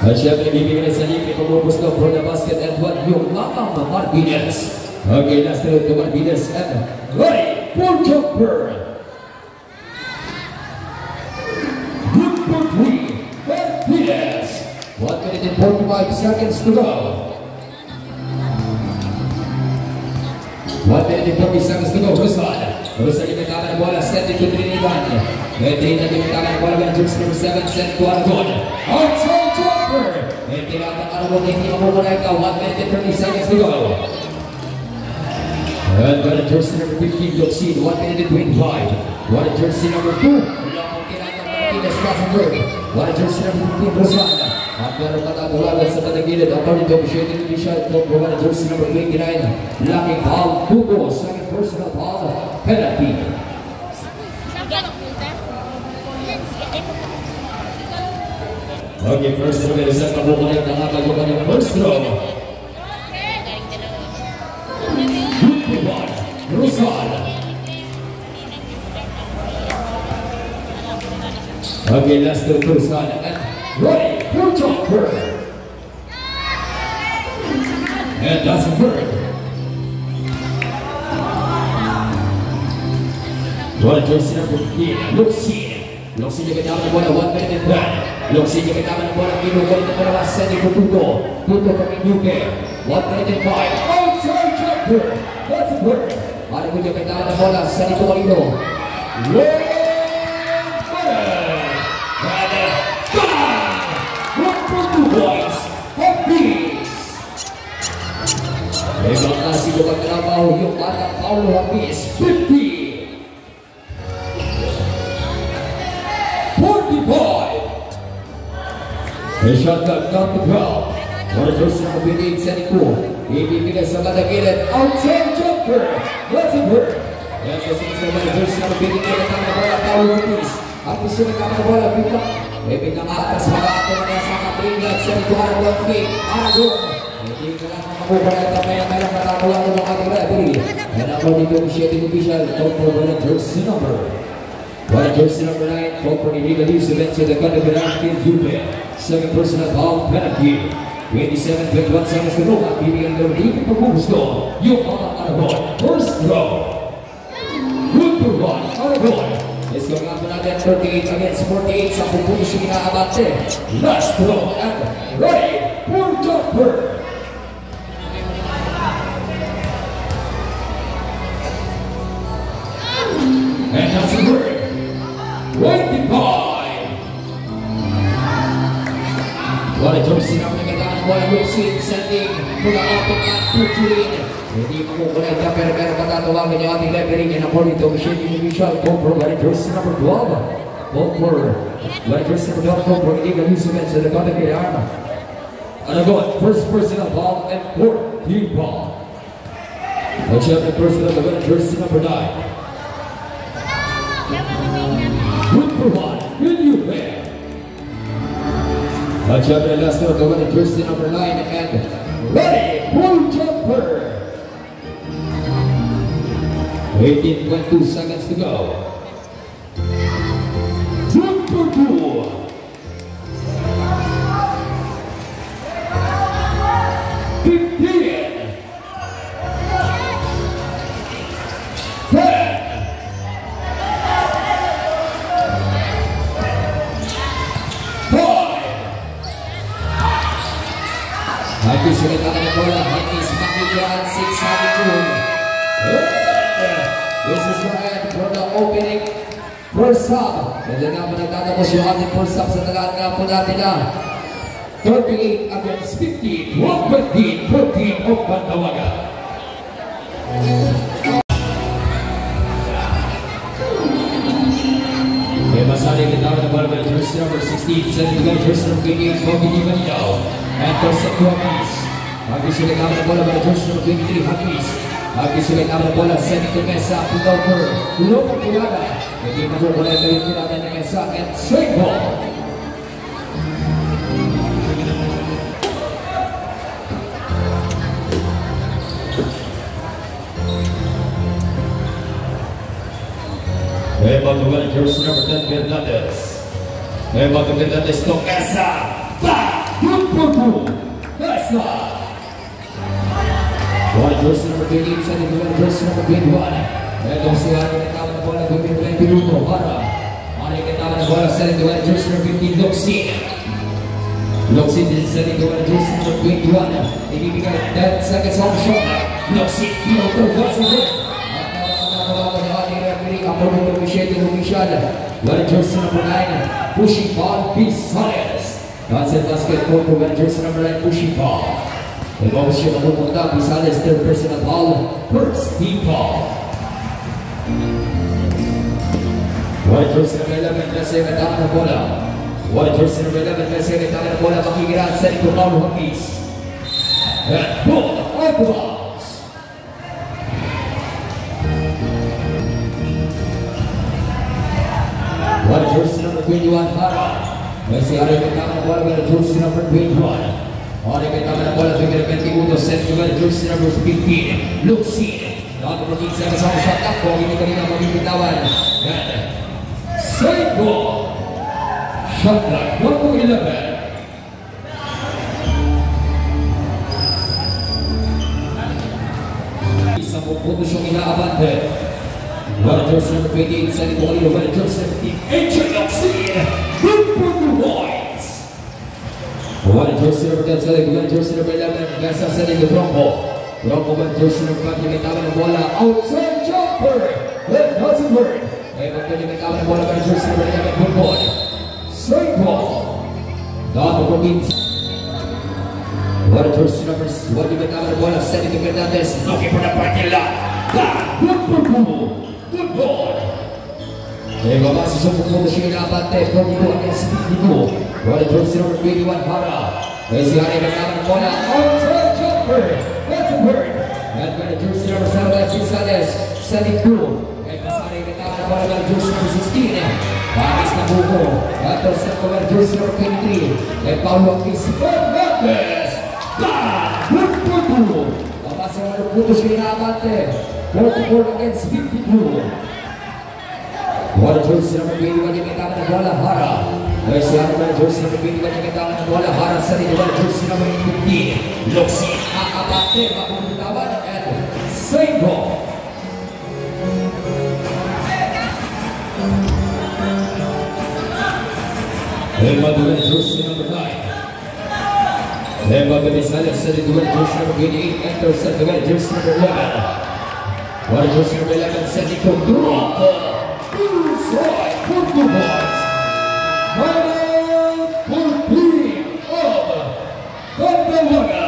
At syempre bibigyan sa libre pagpupos ng for the basket and what yung Mamang Martinez. Okay, last throw to Martinez and right, full jumper. Good for 3, Martinez. 1 minute and 45 seconds to go. 1 minute and 40 seconds to go, Rosal. Terus saja bertahan bola set di Trinidad. Trinidad bertahan bola dengan jersey number 7 set to Aragon. Outside jumper. Trinidad Aragon ini mereka 1 minute and 30 seconds to go. And got a jersey number 15 Yoxin 1 minute and 25. What a jersey number 2. Martinez Rosenberg. What a jersey number 15 Rosana. At meron katagulagan sa katagilid according to officiating official for what a jersey number 29 Lucky Paul Tugo. Second personal foul penalty. Okay, first row is at kabukulit na nakagawa ng first row. Rosal. Okay, last to Rosal and ready for jumper. And doesn't work. What a jersey number 15, Luxin. Luxin yung kailangan ng bola, 1 minute and 10. Luxin yung kailangan ng bola, kinukulit ng bola, sending for Tuto. Tuto kami Nuke, 1 minute and 5. Outside jumper. Doesn't work. Para ko yung kailangan ng bola, sending for Marino. Ibang kasi yung pagtrabaho yung batang Paulo Hafiz, 50. 45. A shotgun down the ground. What a jersey number 28, setting 2. Ibibigay sa matagilid. Outside jumper. Let's it work. Yan kasi sa mga jersey number 28 na bola Paulo Hafiz. Ang gusto na kama na bola bigla. Biglang atas mga ato na sa kapringat. Setting 2 ang 1 feet. Aragon. Hindi ka lang makabukalat na kaya lang natatawa ng ating referee. And according to officiating official, called for what a jersey number. What a jersey number 9, called for illegal use event to the Canterbury Juve. Second personal foul penalty. 27-21 seconds to go. At bibigyan ng hindi pagbubusto. Yung mga Aragon. First row. Good to run. Aragon. Let's go nga po natin 38 against 48 sa pupunisyo inaabante. Last row and ready for jumper. And that's the word. 25. What a jersey number na kailangan ng bola Luxin sending mula ating at 13. Hindi makukulay ka pero patatawagin yung ating referee and according to officiating official Cooper, what a jersey number 12. Cooper, what a jersey number 12 Cooper, illegal use event sa Canterbury Arma. Aragon, first personal foul and 14 foul. Watch out the personal what a jersey number 9. Good for one, good you there. Watch out the last one, the jersey number 9 and ready for jumper. 18.2 seconds to go. Good for 2. 15. 10. Happy sulit ang bola. Happy Makilian 672. This is right for the opening first half. Kaya nga po nagtatapos yung ating first half sa talaan nga po natin na 38 against 50. 115, 14 of Pantawaga. Kaya masali kita na bola by jersey number 16. Sending to jersey number 28, Bobby Di Manito. And first up to Hafiz. Hafiz sulit ang bola by jersey number 23, Hafiz. Hafiz sulit ang bola, sending to Mesa, Pudover, Lopez Pirada. Hindi makukulay na yung Pirada ni Mesa, and straight ball. About to win jersey number 10, Fernandez. About to Fernandez to Mesa. Back! Good for 2. Mesa! One jersey number 28, sending to win jersey number 21. Itong si Ari Katama na bola, 20 minuto para Ari Katama na bola, sending to win jersey number 15, Luxin. Luxin is sending to win jersey number 21. Ibibigay 10 seconds on shot. Luxin, Piotr, once again. At nakakatawa ko na ating ako ng official. Well, jersey number 9, pushing ball, Pisales. Cancel basketball for well, jersey number 9, pushing ball. Involves siya mapupunta, Pisales, third personal ball, first team ball. Well, jersey number 11, Messi, katama ng bola. Well, jersey number 11, Messi, katama ng bola, makikiraan sa ito, Paulo Hapis. And ball, off the balls. Well, jersey number 21, Hara. Messi, Hara, katama ng bola, well, jersey number 21. Hara, katama ng bola, bigyan ng 20 minutos, set to well, jersey number 15, Luxine. Nakapagpagin sa kasama shot up, kung hindi kanina magbibitawan. And save ball. Shot clock, 1-11. Isang puntos yung inaabante. Well, jersey number 28, Sandy Polino. Well, jersey number 18, Luxine. Good for the Whites. Well, jersey number 10, Sandy. Well, jersey number 11, Mesa, Sandy, Bronco. Bronco, well, jersey number 5, yung itama ng bola. Outside jumper. Well, doesn't work. Eh, magkalimitama ng bola, well, jersey number 11, Bronco. Straight ball. Dato Province. Well, jersey number 1, yung itama ng bola. Sandy Fernandez. Looking for the party lot. Good for goal. Good ball. Eh, babasa sa pupunto siya inaabante. 42 against 52. Well, jersey number 21, Hara. Eh, si Hara yung itama ng bola. Outside jumper. That's a bird. And when the jersey number 7, Cisales, Sandy Crew. And pasara yung itama ng bola ng jersey number 16. Paris na buko. At sa cover jersey number 23. And Paulo Hapis. Fernandez. Good for goal. Babasa sa pupunto siya inaabante. 44 against 52. Well, jersey number 21 yung itama ng bola, Hara. Ay siya naman jersey number 21 yung itama ng bola, Hara sa rin. Well, jersey number 15. Luxine, akabate, mapupuntawan at save ball. Madugan jersey number 9. Madugan Pisales sa rin. Well, jersey number 28. Enters sa rin. Jersey number 11. Well, jersey number 11 sa rin. Drop ball. Inside for the Whites. Final 14 of Candawaga.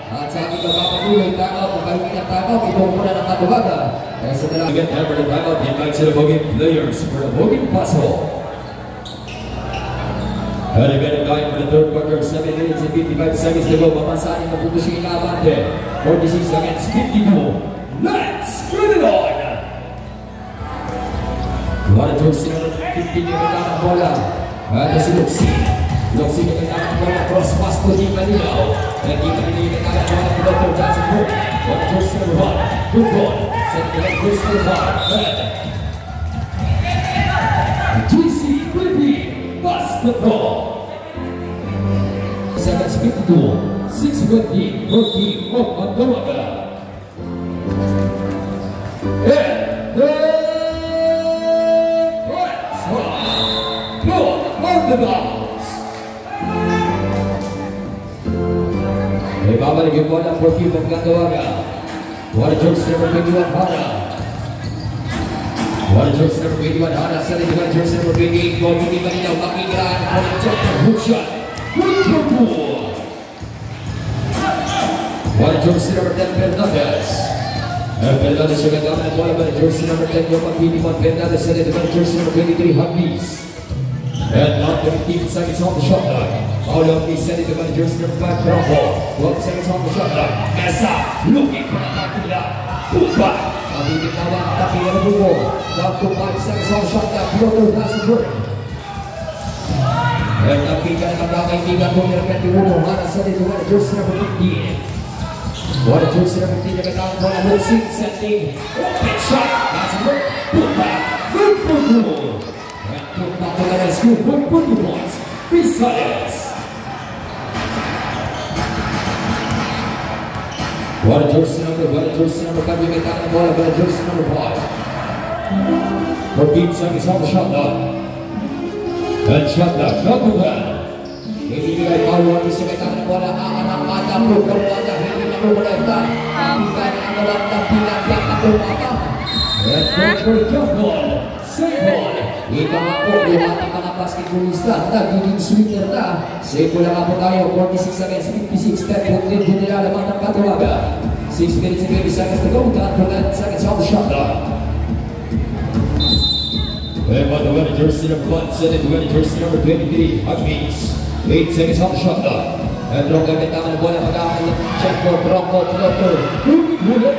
At sa aking magpapatuloy, takaw, kung kayo pinatakaw, ito muna ng Candawaga. Kaya sa talagang again, time for the timeout, invite sila Bogey players for the Bogey Paso. And again, time for the third quarter, 7 minutes and 55 seconds to go. Papasahan yung maputo siya inaabante. 46 against 52. Let's get it on! Wala jersey number 15 yung itama ng bola. At si Luxine. Luxine yung itama ng bola. Cross pass to Di Malinaw. And Di Malinaw yung itama ng bola. Dr. Johnson Hurt. Wala jersey number 1. Good ball. Set the left jersey number 1. GC Philippine Basketball. 7:52. 6:20. 14 of Candawaga. And the balls. May babalik yung bola for team of Candawaga. Wala jersey number 21, Hara. Wala jersey number 21, Hara. Sa rin wala jersey number 28, Bogey Di Malinaw. Makikiraan for the jumper. Hook shot. Good for goal. Wala jersey number 10, Fernandez. Fernandez yung gagawin ng bola. Wala jersey number 10, yung pag-binimon. Fernandez sa rin wala jersey number 23, Hapis. And not 15 seconds on the shot clock. Paulo Hapis sending the man jersey number 5, Bronco. 12 seconds on the shot clock. Mesa looking for the parking lot. Put back. Mabibitawan ang taki ng buko. Down to 5 seconds on the shot clock. Dr. Johnson Hurt. And napigan ang kakaibigan ko ng 21. Hara sa dito man jersey number 15. What a jersey number 15 yung katawang bola. Luxine sending. Open shot. Johnson Hurt. Put back. Good for goal. Put back to the rescue, 1 points, Pisales. What a jersey number 5, yung itama ng bola, what a jersey number 5. 14 seconds on the shot clock. And shot clock, not to bad. Ibibigay Paulo Hapis yung itama ng bola, aanang-ata, program-ata, hindi na kumuleta. Ibigay ang nawag ng pinagyak na kumata. And for the jump ball. Simple. Ika nga po, yung ating mga basketballista, nagiging sweeter na. Simple lang nga po tayo, 46 against 56, 10 po din nila laman ng katawaga. 6 minutes and 20 seconds to go, 10 seconds on the shot clock. And by the way, jersey number 1, set it to jersey number 23, Huggies. 8 seconds on the shot clock. And long gamit naman ang bola pag-aakal ng check for Bronco, Tlotter, huli.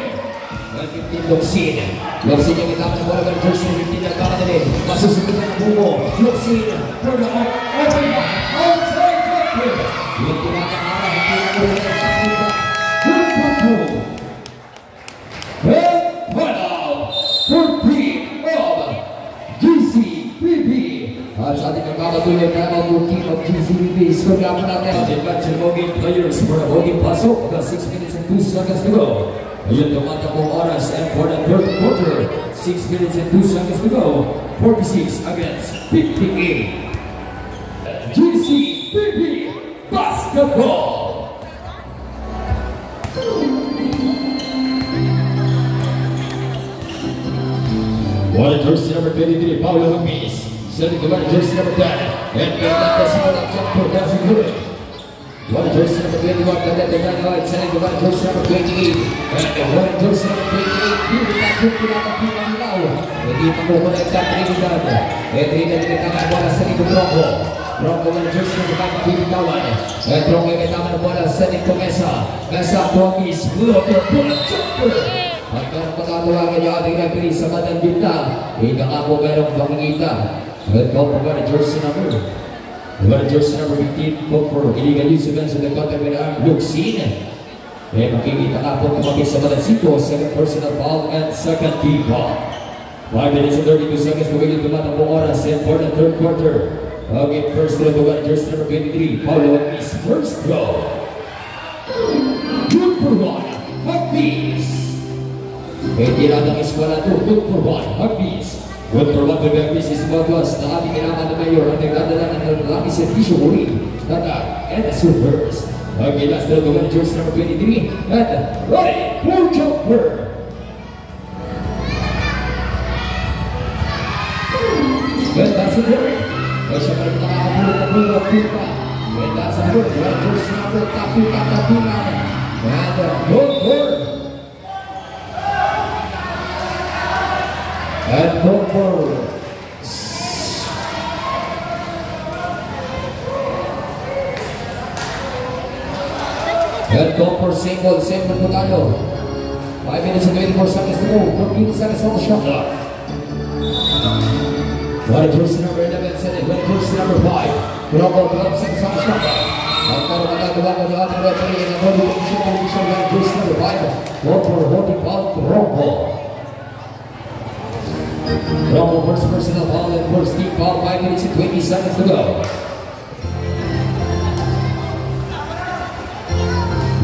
And 15, Luxin. Luxin yung itama ng bola ng jersey number 15 na kamadali. Masusunod na ng bumo. Luxin, for the open back, outside Tlotter. Yung tinakamara, hindi na ko rin ang takita. Good. And final for team of GCPB. At sa ating magkakatuloy na ang team of GCPB, score nga po natin ang advance and bogey players for a bogey pasok. 6 minutes and 2 seconds to go. Ayun, tumatakong oras and for the third quarter, 6 minutes and 2 seconds to go. 46 against 58. GCPB Basketball. One jersey number 23, Paulo Huggies. Setting the jersey number 10. And Fernandez for the jumper, doesn't do it. One jersey number 21, Fernandez Dynamite. Setting the jersey number 28. And one jersey number 28, hindi na kukula ng pinamilaw. Hindi pa kukula yung Trinidad. And Trinidad kita bola sa Nico Bronco. Bronco with the jersey number 5, pinitawan. And Bronco yung kita bola sa Nico Mesa. Mesa, Huggies, blocker, pull up, jumper. At kung patatawagan yung ating referee sa batang gitna, ika nga po merong pangingita. At kung po ba na jersey number 15 po for illegal use against the contact with arm, Luxin. Eh, makikita nga po kapag sa batang sito, second personal foul and second team foul. 5 minutes and 32 seconds to wait tumatang po oras and for the third quarter. Okay, first throw po ba na jersey number 23, Paulo Huggies, first throw. Good for one, Huggies. Hindi lang ang eskwala ito, good for one, Huggies. Good for one to the Huggies is about us na ating kailangan na mayor at nagdadala ng lalaki servisyo muli. Tata, and as reverse. Okay, last throw to win jersey number 23, and ready for jumper. And that's a word. Kaya siya pa rin nakakapulot na pulo, puta. And that's a word, jersey number 32, and good word. And no more. And go for single po tayo. 5 minutes and 24 seconds to go. 14 seconds on the shot clock. What a jersey number 11 setting. What a jersey number 5. Bronco, 12 seconds on the shot clock. Ang karapatagawa ng ating referee na body position ng jersey number 5. Go for holding foul, Bronco. Bronco first personal foul and first team foul, 5 minutes and 20 seconds to go.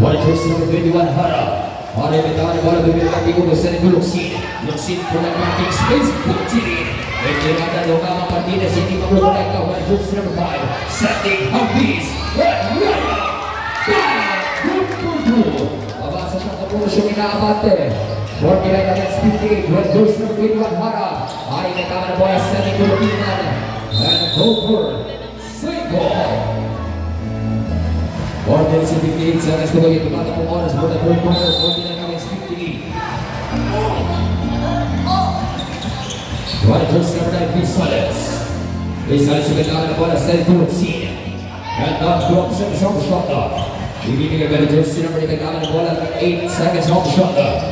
One jersey number 21, Hara. Hara bitawan ng bola, bibigyan natin kung saan ito Luxin. Luxin for the marking space, puts it in. And Gerardo Locama Martinez, hindi mag-protect. One jersey number 5, setting Huggies. And Raya! Good. Abasa siya kapulo siyang inaabate. 49 against 58, one jersey number 21, Hara. Ay, nagkama na bola, setting to Lukinan. And over, single. 4 minutes and 58 seconds to go. Tumata po oras for the third quarter, 49 against 58. One jersey number 9, Pizales. Pizales yung nagkama na bola, setting to Luxin. And not 12 seconds on the shot clock. Ibibigay ka na jersey number 8, nagkama na bola, 8 seconds on the shot clock.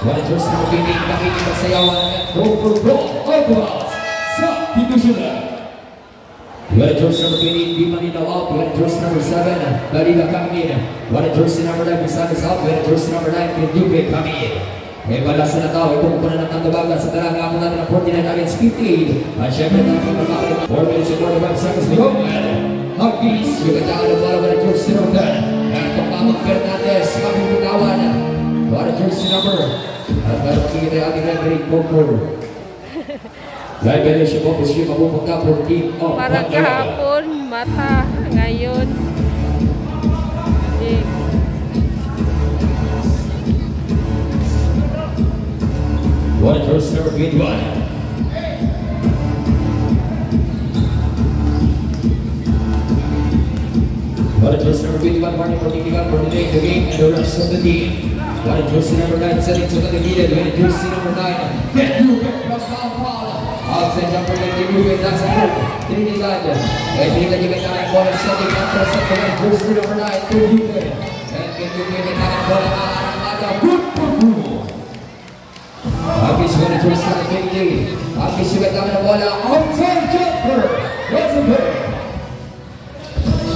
One jersey number 15, nakikinig sayawan and over Alvarez sa Titusulan. One jersey number 20, Di Manila out. One jersey number 7, Dalila coming in. One jersey number 9, Pisanes out. One jersey number 9, Pindupe coming in. May balas na tao, itong muna ng kandabagan sa talaga ako natin ng 49 against 58. At syempre natin magkakalit 4 minutes and 45 seconds to go. Huggies, yung kailangan ng bola, one jersey number 10. At pagmamang Fernandez, mabubutawan. One jersey number. At meron kita yung ating referee, Kokor. Dahil ganyan siya po, siya mapupunta for team of Parang kahapon, mata. Ngayon. One jersey number 21. jersey number 21, Martin Portigal for today, the game and the rest of the team. White jersey number 9, setting to the lead, white jersey number 9, get Ruben from downtown. Outside jumper, get Ruben, that's a hook. Trinidad, and Trinidad, you get down and ball, setting up for second, jersey number 9, to Ruben. And get Ruben, get down and ball, good for Ruben. Habis dengan jersey number 20, habis juga down and ball, outside jumper, that's a hook.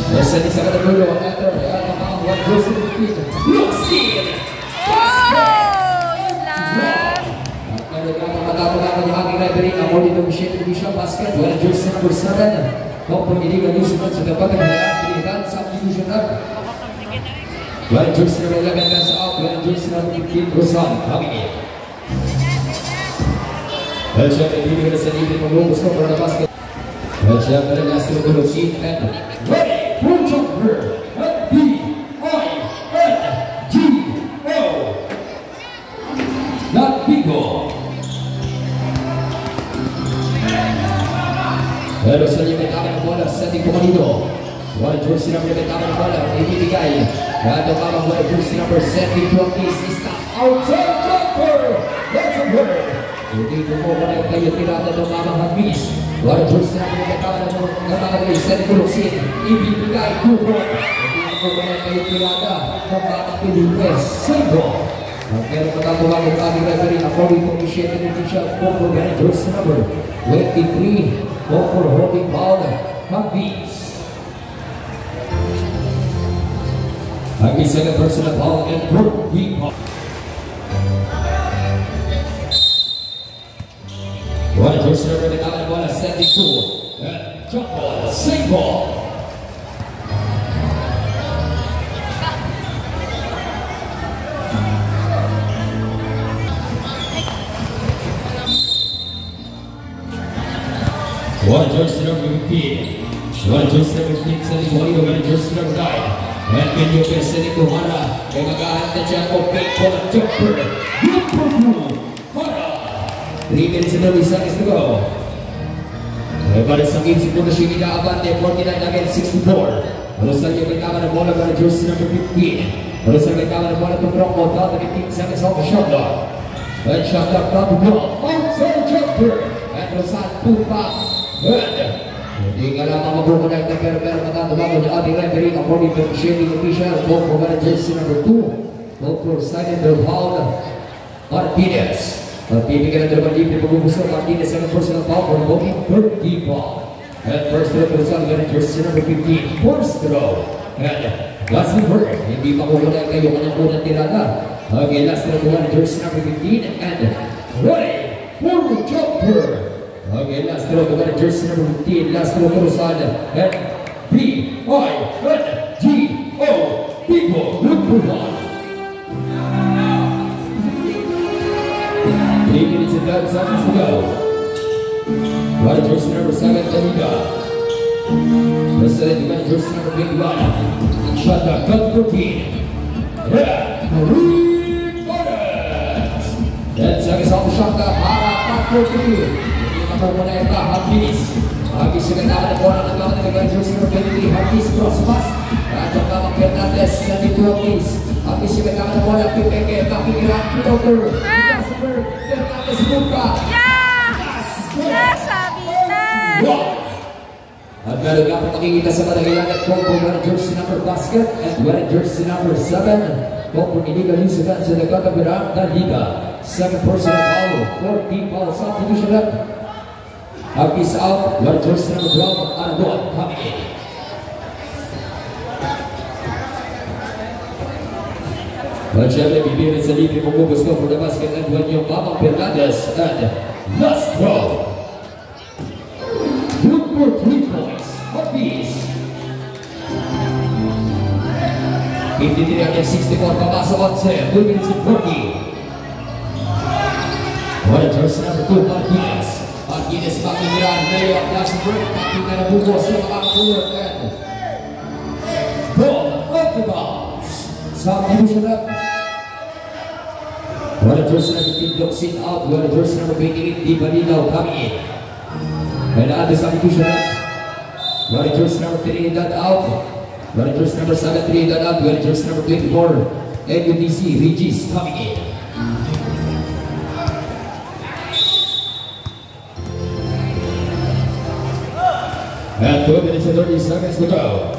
Nasa di sa katagulo, enter, one jersey number 15, Luxin! Wow! Yun lang! At matapos yung aking referee na muli itong Michelle Division Basket, wala jersey number 7, Kompong iligan yung sunod sa dapat ng Trinidad Subdivision Rap. Wala jersey number 11, Nasa out, wala jersey number 15, Rosan, coming in. Well, siyempre, ibigay na sa libre ng lobos ko para na basket. Well, siyempre, nasa ng Luxin, and ready! Full jumper, F-B-I-N-G-O, not Bigo. Pero sa liya may tama ng bola, setting Pumalino. One jersey number may tama ng bola, ibibigay. Gato kamang one jersey number 72 ang case is not outside jumper. That's a word. Hindi ko mo wala yung kayo tirada ng mamang habis. One jersey number may tama ng bola, setting Luxin. Ibibigay, 2 point. Hindi ko wala yung kayo tirada ng mamang Pilipinas. Save. Pero matagawa ng aming referee according to Michelle Division for jersey number 23. Go for holding ball, Habis. Habis second personal ball and deep ball. One jersey number the common ball, 72. Jump ball, save ball. One jersey number 15. One jersey number 15 sa Limonino. One jersey number 9. And can you guess it ito Hara? Kaya mag-ahanap na siya o fake ball at jumper. Good for blue. Hara. 3 minutes and 30 seconds to go. Para sa game, si Puto Shigida Abante, 49 against 64. Para sa iyo may tama ng bola para jersey number 15. Para sa may tama ng bola to Brocco. Down to 15 seconds off the shot clock. And shot clock down to Brocco. Outside jumper. And Rosal, 2 pass. Hindi ka lamang mabukunag na pero matatabago niya ating referee according to Michelle official. Go for jersey number 2. Go for second the foul Martinez. Bibigyan na naman libre pag-ubuso Martinez second personal foul for voting third deep ball. And first throw for Rosal jersey number 15. First throw. And last reverse. Hindi mabukunag kayo kanyang unang tirada. Okay, last throw for jersey number 15. And ready for jumper. Okay, last throw to jersey number 15. Last throw to Rosal. And B-I-N-G-O. Bigo. Look for 1. 3 minutes and 5 seconds to go. One jersey number 7, Taniga. The second jersey number 21. Shot the cut 14. Green Buttons. 10 seconds off the shot clock. Hara, cut 14. Muna yung Habis. Habis yung kailangan ng bola ng gawin ng jersey number 23. Habis cross-pass. At yung kamang Fernandez sa dito Habis. Habis yung kailangan ng bola. Pipeke, makikirak, Piloter. Fernandez buka. Nasabitan! At meron nga po makikita sa madagilangan kung wearing jersey number basket at wearing jersey number 7. Kung iligal yung sugan sa nagkatabiran na liga. 7 personal foul, 14 foul subdivision left. Habis out, one jersey number 12, Aragon coming in. At syempre, bibigyan sa libre pagubos ko for the basket and one yung Mamang Fernandez and last throw. Good for 3 points, Habis. 53 against 64, papasok 11, 2 minutes and 40. One jersey number 2, Martinez. Martinez makikiran, layup, last break, makikita na bukos yung makakapulot and ball of the bounce. Subdivision up. One jersey number 15, Luxin out. One jersey number 28, Di Balinaw coming in. And at the subdivision up. One jersey number 38, out. Managers number 73, that up. Managers number 24, NUTC, Regis coming in. And 2 minutes and 30 seconds to go.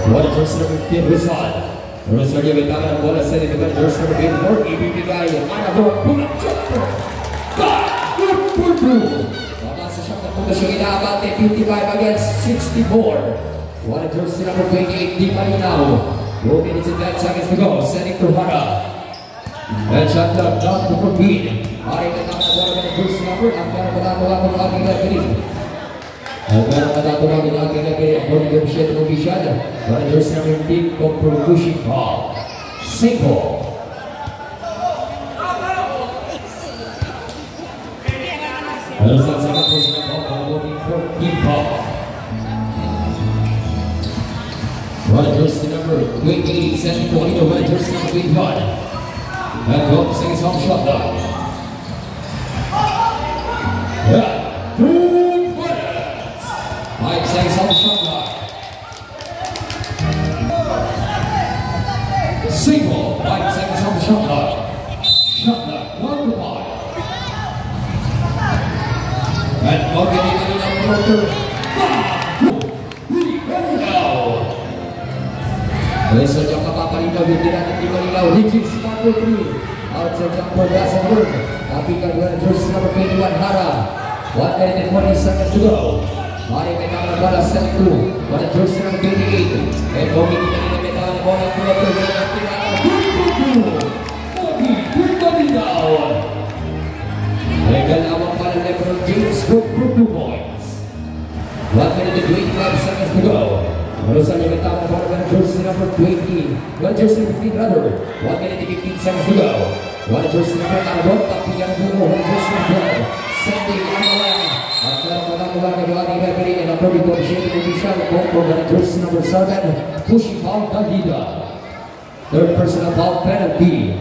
Managers number 15, Rizal. Rizal yung may tama ng bola. Sending to managers number 24, ibibigay. Anabor, pulang jumper. Good for two. Mamasa siyang napunta siyang inaabante. 55 against 64. Managers number 28, Di Malinaw. 2 minutes and 10 seconds to go. Sending to Hara. And shot down, not to Corbin. Ay, katama ng bola managers number. Ang meron matatawa ng aking referee. Ang meron matatawa ng aking referee. Ang bola negotiate ng official. Managers number 15, Compro pushing ball. Single. Alas ang sangat po sila po. Pagbuking 14 ball. Managers number 28, sending to Juanito. Managers number 21. And Gomes takes home shot down. Yeah, 2 minutes. 5 seconds home shot down. Single, 5 seconds home shot down. Shot down, 1 to 5. And Morgan in the quarter. Sa jump papalinaw yung tinatin di Malinaw. Regis number 3. Out sa jump for Gasenberg. Tapi kedua jersey number 21 Hara. 1 minute and 20 seconds to go. Mari mereka bola set to. Pada jersey number 28. And Bogi kita mereka bola keluar ke dalam tirakan. Bogi Malinaw. Mereka awak pada LeBron James for 2 points. 1 minute and 25 seconds to go. Barusan yang pertama bola jersey number 20, jersey number 15 rather. 1 minute and 15 seconds to go. Jersey number 11, tapi yang dulu jersey number 12. Sending Anwar. Antara bola dari referee and number negotiating official for jersey number 7, pushing foul Candida. Third personal foul penalty.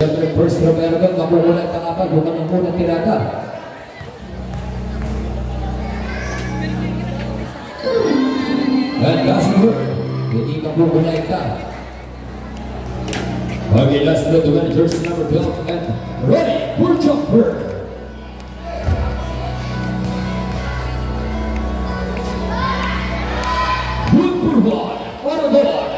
Third personal penalty, mamuulan tangapan bukan yang muna tirakan. Dan Gasenberg jadi kamu menaikkan. Okay, last look to jersey number 12 and ready for jumper. Good for one, on a board.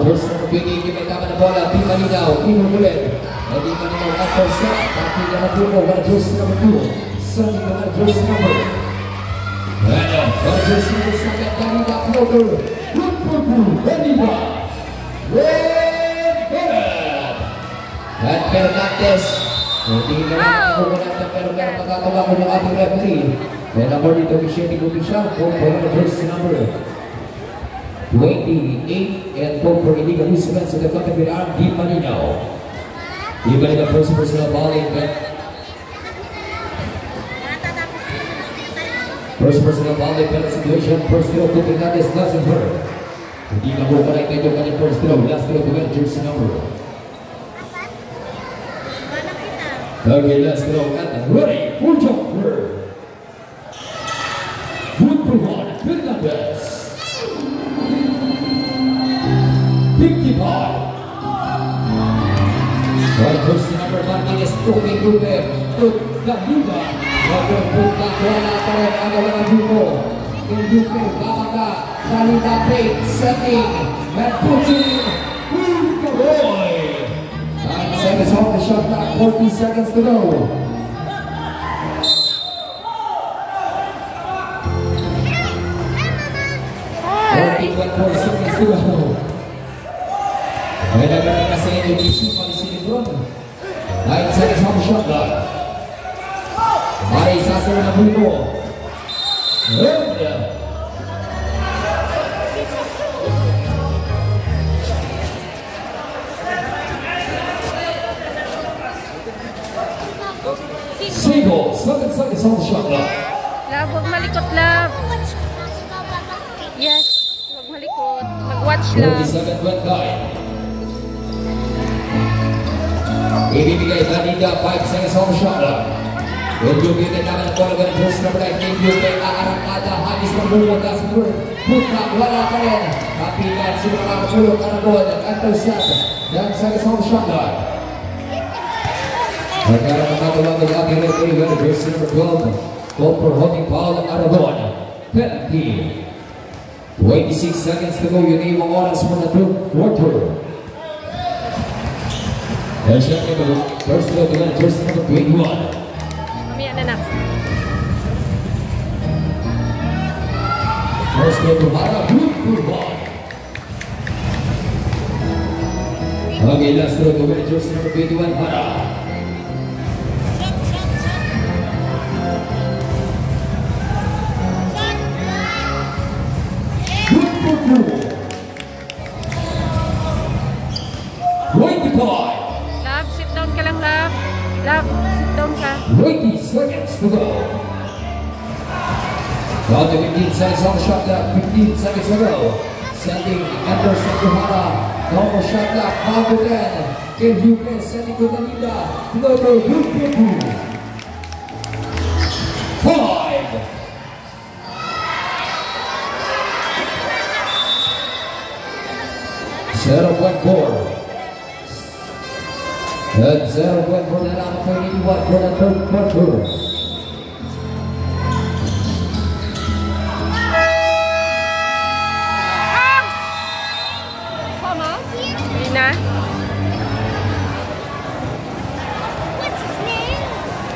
Jersey number 20 kita pada bola Di Malinaw, Inubulen. Di Malinaw after set, tapi jangan lupa jersey number 2. Sending dengan jersey number. Jersey number sangat dari Dakloder. Good for two. Benita. Dan Fernandez. Hindi na menggunakan Fernandez pagkatawa ko ng ating referee. Dan number dito officiating official for jersey number 28 and for illegal instruments of the category arm Di Malinaw. Di Malinaw first personal bowling. First personal foul in penalty situation. First throw to Fernandez doesn't hurt. Hindi ka mo pala ikaw yung first throw. Last throw to jersey number. Okay, last throw and ready for jumper. Good for one, Fernandez. 55. Jersey number 1 is Toki Ruben. Gandida. Punta bola pada agawan Buko. Buko Bamaka Salida Pate setting and putting Roy. 9 seconds off the shot clock, 40 seconds to go. Seconds to go. And agad kasi yung DC pa ni Silibron. 9 seconds off the shot clock. Mari sasar na Buko. Single, 7 seconds on the shot clock. Love, huwag malikot, love. Yes, huwag malikot. Mag-watch, love. 37-29. Ibibigay Candida, 5 seconds on the shot clock. Yung naman ang bola ng first number 9, yung aarangkada, habis mabuwagas mo. Buka, wala pa rin. Kapitan, sino makakapulong Aragón, Antosyad, yan sa isang shotgun. Magkaroon ng matulog ng ating referee with first number 12, call for holding foul ng Aragón. Penalty. 26 seconds to go, yun ay mga oras mo na 2 quarter. Yan siya kayo, first look ng first number 21. Na. First to Hara, good ball. Okay, last throw to win, jersey number 21, Hara. Good. 25. Love, sit down ka lang, love. Love, sit down ka. 20 seconds to go. Down to 15 seconds on the shot clock. 15 seconds to go. Sending Anderson to Hara. On the shot clock. How to 10. Can you press sending to Danila. Floater. Good. 5. At 0.4 na lang for 81 for the third quarter.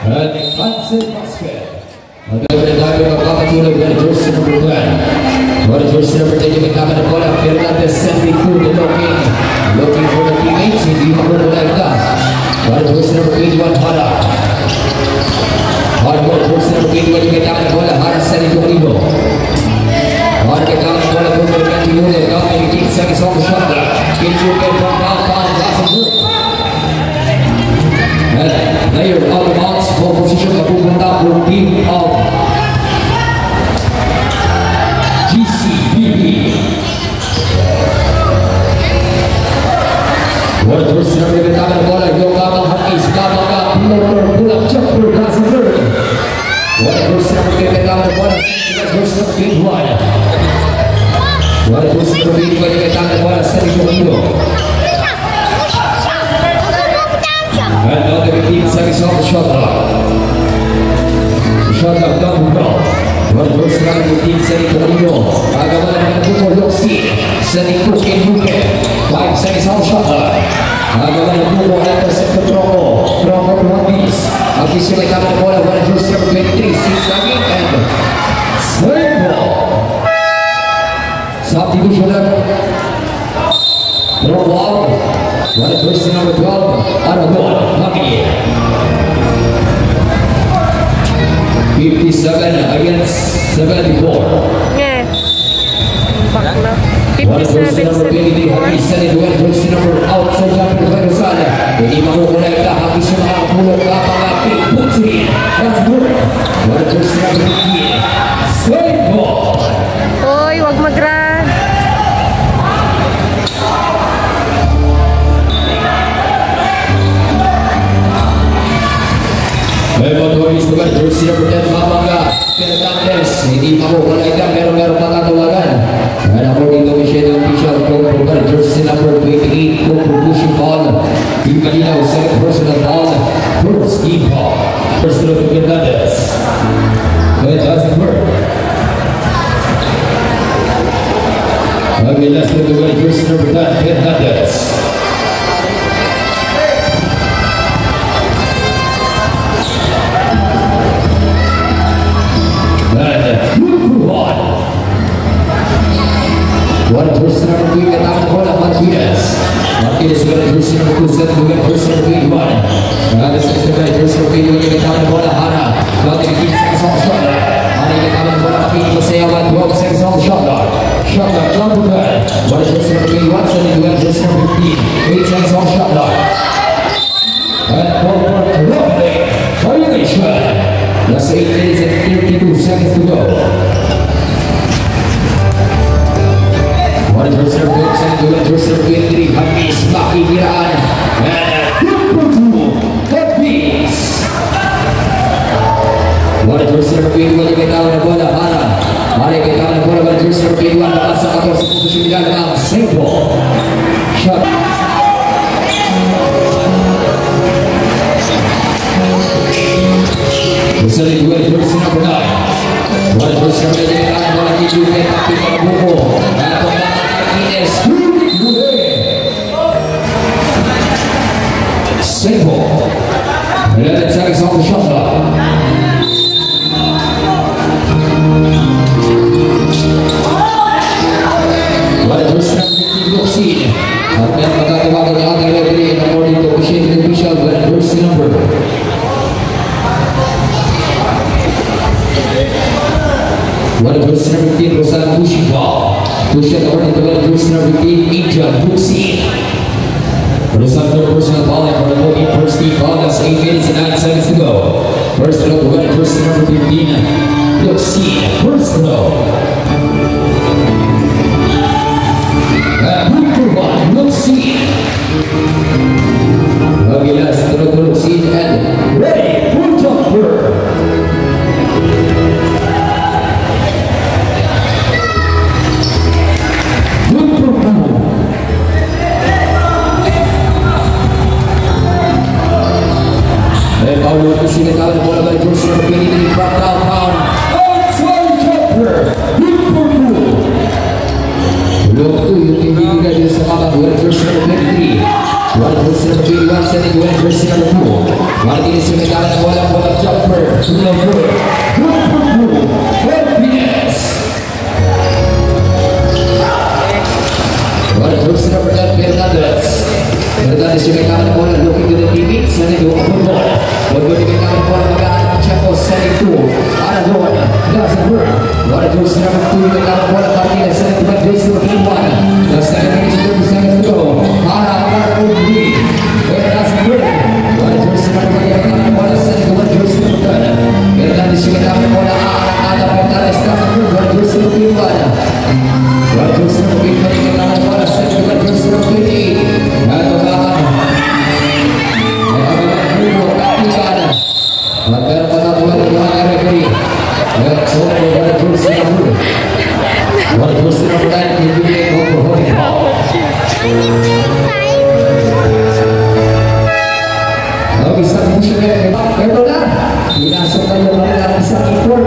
And the Kansas basket. Magandang tayo magkakatulog ng jersey number 10. For the jersey number 10, yung magkama ng bola. Fernandez sending to the looking for the teammates. Hindi makuha like that. For the jersey number 21, Hara. For the jersey number 21, yung magkama ng bola. Hara sending to Olivo. For the magkama ng bola. Kung magkama ng bola. Down to 18 seconds on the shot. Can you get from downtown? Doesn't work. And player out of bounds for position na pupunta for team of GCBB. What was the number of the bola? Yung Gabang Hakis, Gabang ka, pull up, jumper, doesn't work. What was the number of the bola? What was the number of What was the number of the bola? Sending to Hilo. And now the 15 seconds on the shot clock. Shot clock down the ball. One first round 15 seconds to Hilo. Agawan naman po for Yoxi. Sending to Kenjuke. 5 seconds on the shot clock. Agawan naman po for Anderson to Tronco. Tronco to Habis. Habis yung may kama na bola. One first number 23. 6 lagi. And straight ball. Substitution. Throw ball. One first number 12. Aragón. 57 against 74. Yeah. Bakla. One first number 23. Habis sending to one first number outside jumper by Rosada. Hindi makukulekta. Habis yung makakapulog. Kapag-apit. Puts it in. That's good. One first number 15. Straight ball. Hoy, wag mag-run. May motoris naman, jersey number 10, Mamanga, Fernandez, hindi pa mo kalagyan, meron patatawagan. Kaya ako dito siya ng official control, jersey number 28, contribution ball. Yung kanina, second personal ball, first team ball. First look at Fernandez. It doesn't work. Okay, let's look at jersey number 10, Fernandez. One person number 3 katama na bola, Martinez. Martinez with jersey number 2, set with jersey number 21. Martinez with jersey number 21, katama na bola, Hara. About 18 seconds on the shot. Hara katama na bola, kapili ko sa yawan, 12 seconds on the shot clock. Shot clock, jump to that. One jersey number 21, set with jersey number 15. 8 seconds on the shot clock. And forward, lovely. Violation. That's 8 minutes and 32 seconds to go. One jersey number 2, one jersey number 23, Habis, makikiraan, and Habis. ball. Shot. Sering dua jersey number 9. Dua jersey number 9 bola di juga tapi pada buku. Dan pemain Martinez. Simple. Let's take some shot. Dua jersey number 15. Apa yang berkata bahagia dari nomor itu Shane Bishop dan jersey number. What a jersey number 15 Rosalan pushing ball. Push it over to the jersey number 15 Inja Buxi. Rosalan third personal ball and for the movie first team ball. That's 8 minutes and 9 seconds to go. First throw to win jersey number 15 Buxi. First throw. Number 1 Buxi. Okay, last throw to Buxi and ready for jumper. Power pushing it out of the ball by jersey number 20 to the front downtown. Outside jumper, Liverpool. Look to yung tindigan niya sa mga buwan jersey number 23. Buwan jersey number 21, sending buwan jersey number 2. Martinez yung nagkalan ng bola jumper. Liverpool. Happiness. Buwan jersey number 10, Fernandez. Fernandez yung nagkalan ng bola looking to the teammates. Sending buwan football. Berguna dengan bola bagian Chapo sending to Aradona doesn't work. What a jersey number 2 dengan bola Martinez sending to jersey number 21. The second minute 30 seconds to go. Arah Udri. It doesn't work. What a jersey number 2 dengan bola sending to jersey number 10. Fernandez dengan bola Arah Fernandez doesn't work. What a jersey number 21. What a jersey number 21 dengan bola sending to jersey number 28. Atau kawan. Agar pada bulan referee, let's hope that jersey number. What jersey number 9 will be over holding ball. Kalau bisa push it back, betul dah. Dinasukkan bola bisa import.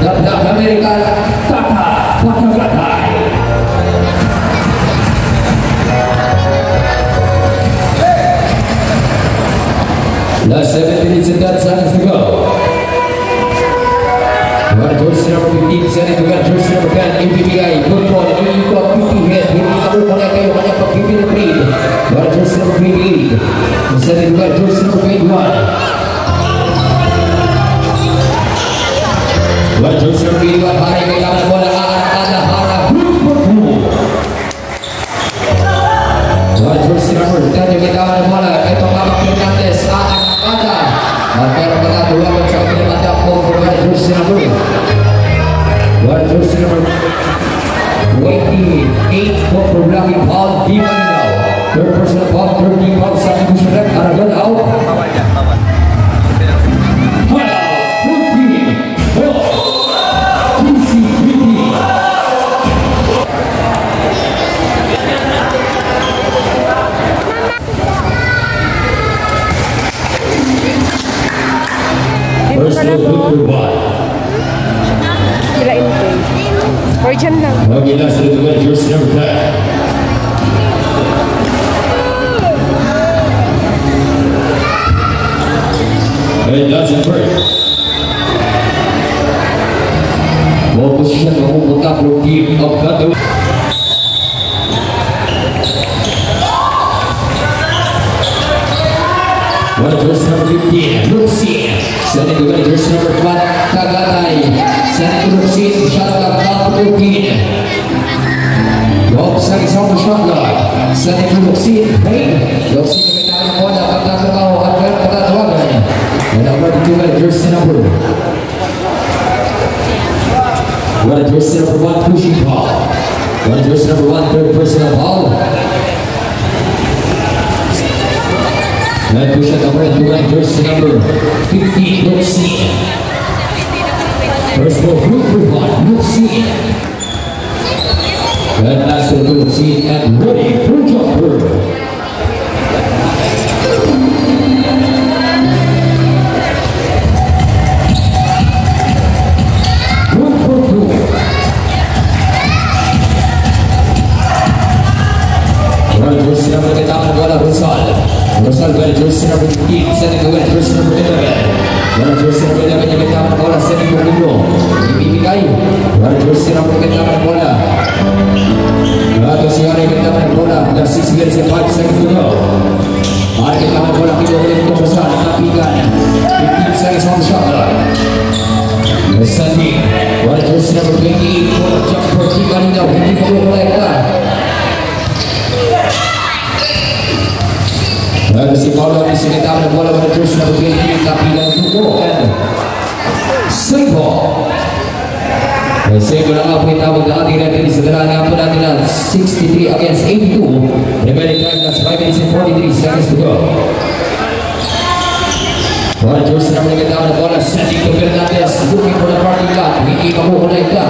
Dapat Amerika Tata. Last 7 minutes and 10 seconds to go. What jersey number 15 sending to get jersey number 10 MPBI. Good ball. You got 50 hit. Hindi kamu boleh kayo banyak pag-ibig ng lead. What jersey number 28 sending to get jersey number 21. What jersey number 21 hari kailangan bola ada harap. What jersey number 10 kailangan bola. Ito Mama Fernandez ada. Pero pada dua macam ini ada pembuat jersey number. What jersey number 28 for blocking ball di Manila. Third person ball 30 ball satu sudah Aragon out. First look kirain ko. Or dyan lang. Okay, last look at jersey number 10. It doesn't work. Ball position memutar pro team of Gato. What jersey number 15, Lucy. Sending to jersey number 1, Kagatay. Sending to Lucy, shot up top 15. Bob sa isang shot guard. Sending to Lucy, Payne. Lucy kami bola, pagkakatawa at pagkatawagan. And number 2, jersey number. What jersey number 1, pushing ball. What jersey number 1, third personal ball. And push it over to jersey number 15, Lucy. First ball, group 1, Lucy. And that's the good scene and ready for jumper. Jersey number के दामन वाला Rosal वाले jersey number 15 setting the winner jersey number 11 वाला jersey number 11 के दामन वाला setting the winner ibibigay वाला jersey number के दामन वाला Rato Siara के दामन वाला under 6 minutes and 5 seconds to go Mar के दामन वाला kilo ulit ko Rosal napigan 15 seconds on the shot clock Sandi वाला jersey number 28 वाला jumper tigani daw hindi ko kulay ka si Paolo di sekitar bola pada jersey number 20 tapi dan Hugo and Singapore. Singapore ang kita berganti dari sederhana pada dengan 63 against 82. Remaining time that's 5 minutes and 43 seconds to go. Bola jersey number kita bola setting to Fernandez looking for the party cut. Hindi makukulay ka.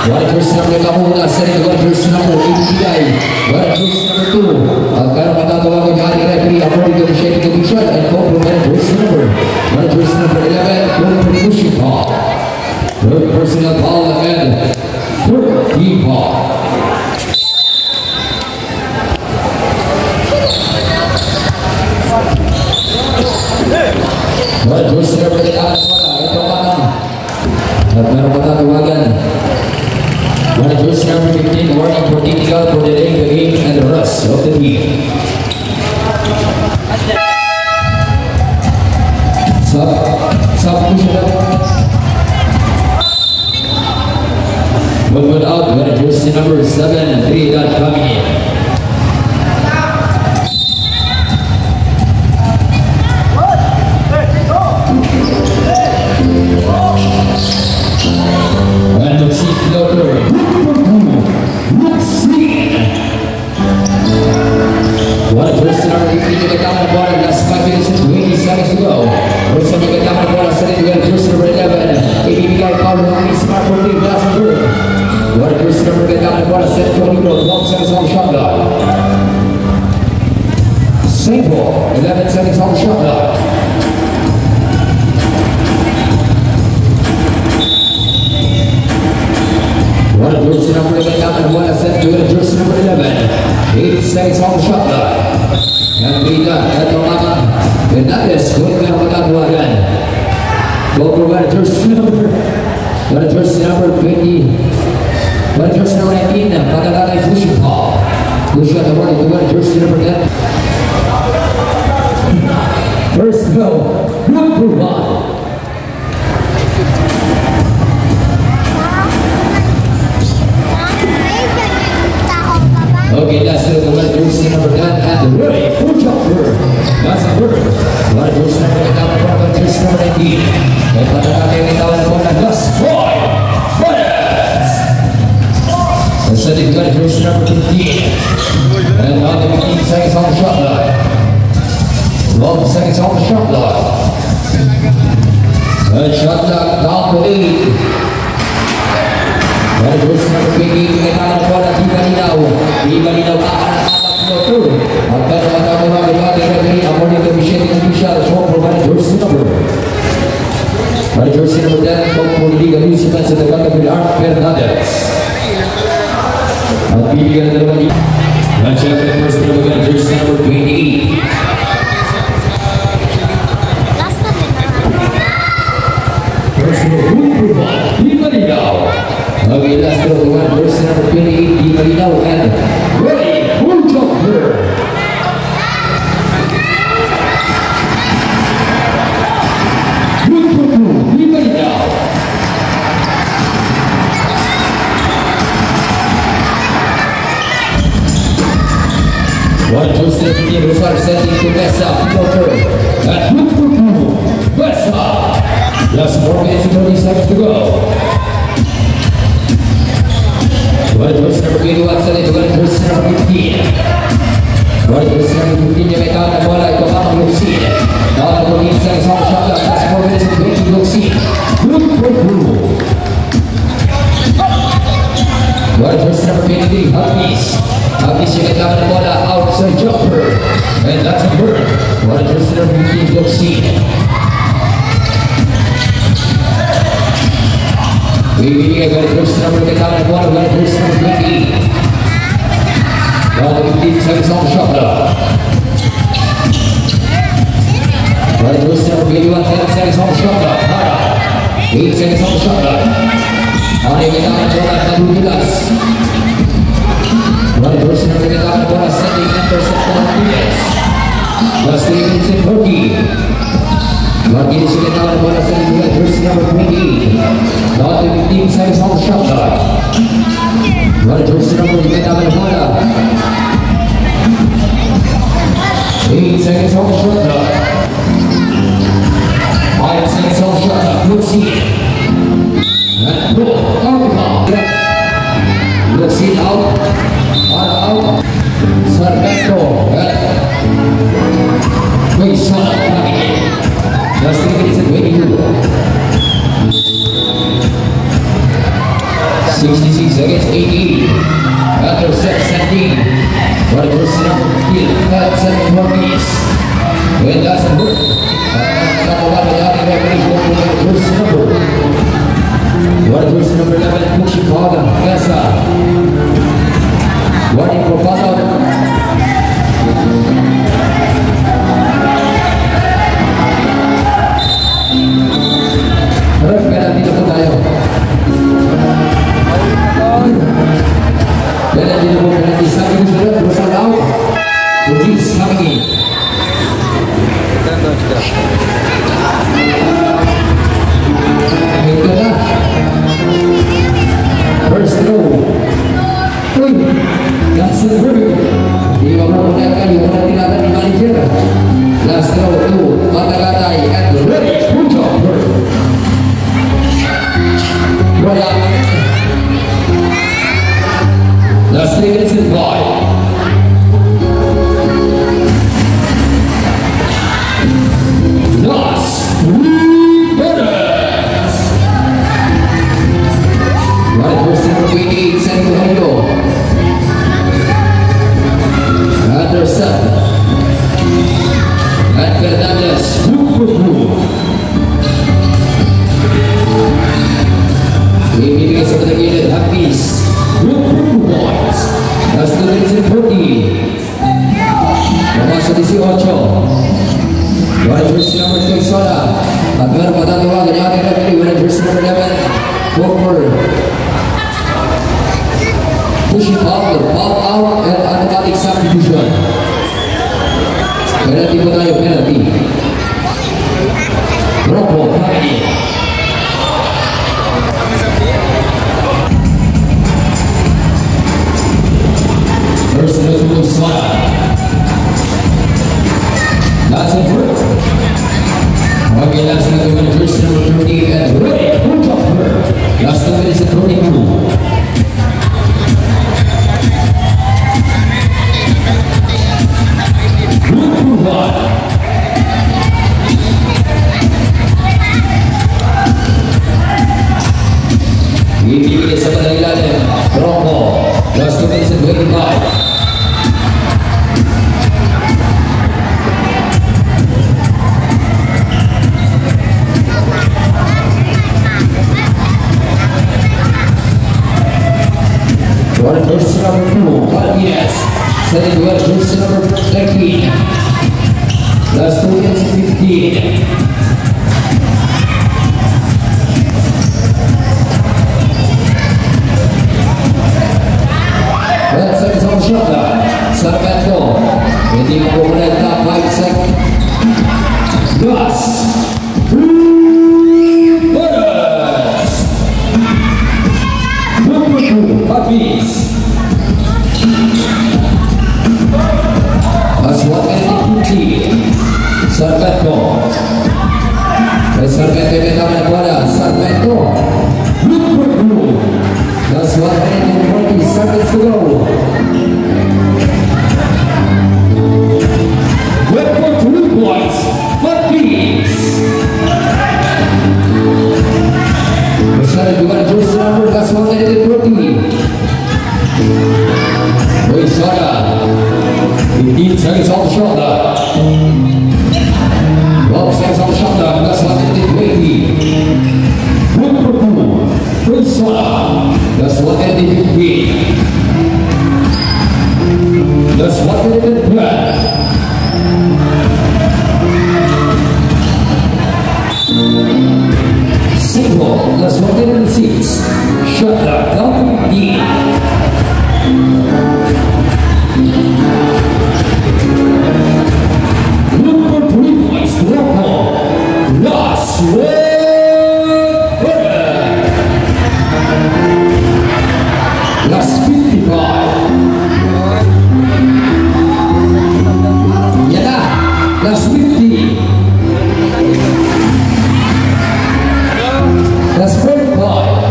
Bola jersey number kamu setting bola jersey number 89. Bola jersey number 2. Agar matatawa dari referee according to the shading condition and compliment jersey number 11 good pushing ball. Good personal foul and third team ball. Bola jersey number 11 ito patang at meron patatawagan. Bola jersey number 15 warning for technical for delaying the game and the rest of the team. Movement out, bola jersey number 7 and 3 that coming in. And let's see floater. Let's see. Bola jersey number 15 to the counter bola. Last 5 minutes and 20 seconds to go. Rosa to the counter bola. Setting to the jersey number 11. ABBI power on the smart for the last group. Bola jersey number 15 counter bola. Set to the 12 seconds on the shot clock. Same ball. 11 seconds on the shot clock. Bola jersey number 11 counter bola. Set to the jersey number 11. 8 seconds on the shot clock. Yang berikan atau maka Fernandez boleh mengatakan bola jersey number 20 bola jersey number 19 pada kali pushing ball push at the bola bola jersey number 10 first go number 1 Okay, that's the bola jersey number 10 and ready for jumper. That's a bird. Bola jersey number 10 bola jersey number 19. Pada kali ini tahu bola last boy. Fires. Setting bola jersey number 15. And now the 15 seconds on the shot line. 12 seconds on the shot line. And shot line down to 8. Bola jersey number 20 kailangan bola di Malinaw akan floater akan mengatakan dari referee according to the shading official for bola jersey number 10 for Liga Municipal sa category Art Fernandez at bibigyan na naman ang champion first team bola jersey number 28 first team di Malinaw. Okay, last throw, bola jersey number 28 di Malinaw and ready for jumper. Di Malinaw. Bola jersey number 15 setting to Mesa floater and Mesa. Last 4 minutes and 30 seconds to go. Bola jersey number 21 setting to bola jersey number 15. Bola jersey number 15 yang megang bola itu mampu Luxin. Dalam 20 seconds on the shot clock. Last 4 minutes and 20 Luxin. Bola jersey number 23 Habis juga tangan bola outside jumper, and that's a bird. What a just team to see. Ini akan terus nombor tangan bola, akan terus nombor 20. Kalau tim saya sama siapa? Akan terus nombor 21 saya sama siapa? Tim saya sama siapa? Hari kita akan bola 12. Right person of the guitar for a setting number 6 Plus Stevens in Berkey. Berkey is the guitar for a setting number 20. Not the 15 size on shotgun. Right person of the guitar for a 8 seconds on shotgun. 5 seconds on shotgun. Proceed. And go. Proceed out. Out, Sarbeto, Faisal Kami, just minutes and 22. 66 against 18. After set 17. For the first number kill, cut 7 more minutes. When that's a book, first number. For the first number 11, Pushikaga, Gasa. What in proposal? Harus penalti untuk tayo. Penalti untuk penalti sabi sudah berusaha tahu. Ujis kami. Itu dah. First throw. Langsung berbeda. Di bawah menggunakan di bawah tindakan di manajer. Last throw itu kata-katai at ready. Puncak ber. Last 3 minutes in play. Last 3 minutes. Right first number 28, Santo Hendo. Anderson and Fernandez ini sebenarnya ada habis 20 points. Last 2 minutes and 40. Masuk di si Ocho. Wide jersey number 6 Sola. Agar pada luar ganyan kita pilih wide jersey number 11 Walker. Pushing power, pop out and automatic substitution. Penalti po tayo, penalti. Rocco, Kami. First to Swara. That's a break. Okay, last one to first number 30 and ready. Last 2 minutes and 22. Ini dia sebelah ilalim Rocco. Last 2 minutes and 25. What jersey number 2, Martinez. Setting well jersey number 13. Last 2 minutes and 15. Sarbeto, hindi makukunan na 5 seconds. Gus Butters number 2, Habis. As 1 minute and 50. Sarbeto. Sarbeto yung naman na bola. Sarbeto number 2. That's 1 minute and 40 seconds to go. Went for 2 points, but beats. Quezada. 15 seconds on the shoulder. 12 seconds on the shoulder. That's what it did. 20. Number 2. Quezada. That's what it did. 15. That's what it did. 12. Single. That's what it did. 6. Shoulder. Down to 15. Number 3 points, Rocco. Last last 55. Yan na. Last 50. Last 45.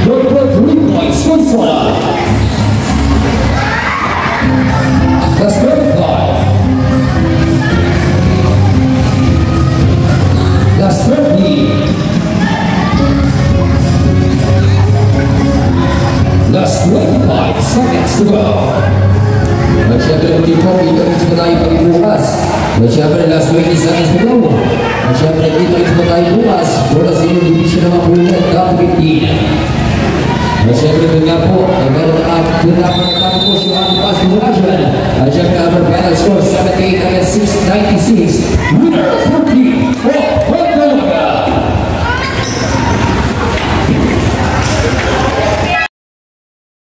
Number 3 points, Quezada. That's 35. That's 30. That's 25 seconds to go. At syempre, hindi po, kita-kits mo tayo pag-ibukas. At syempre, last 20 seconds to go. At syempre, kita-kits mo tayo bukas. Mula sa inyo, hindi siya naman bulat, top 15. At syempre, doon nga po, meron na natapos yung ating past duration. At syempre, our final score, 78 against 696. Winner, 14.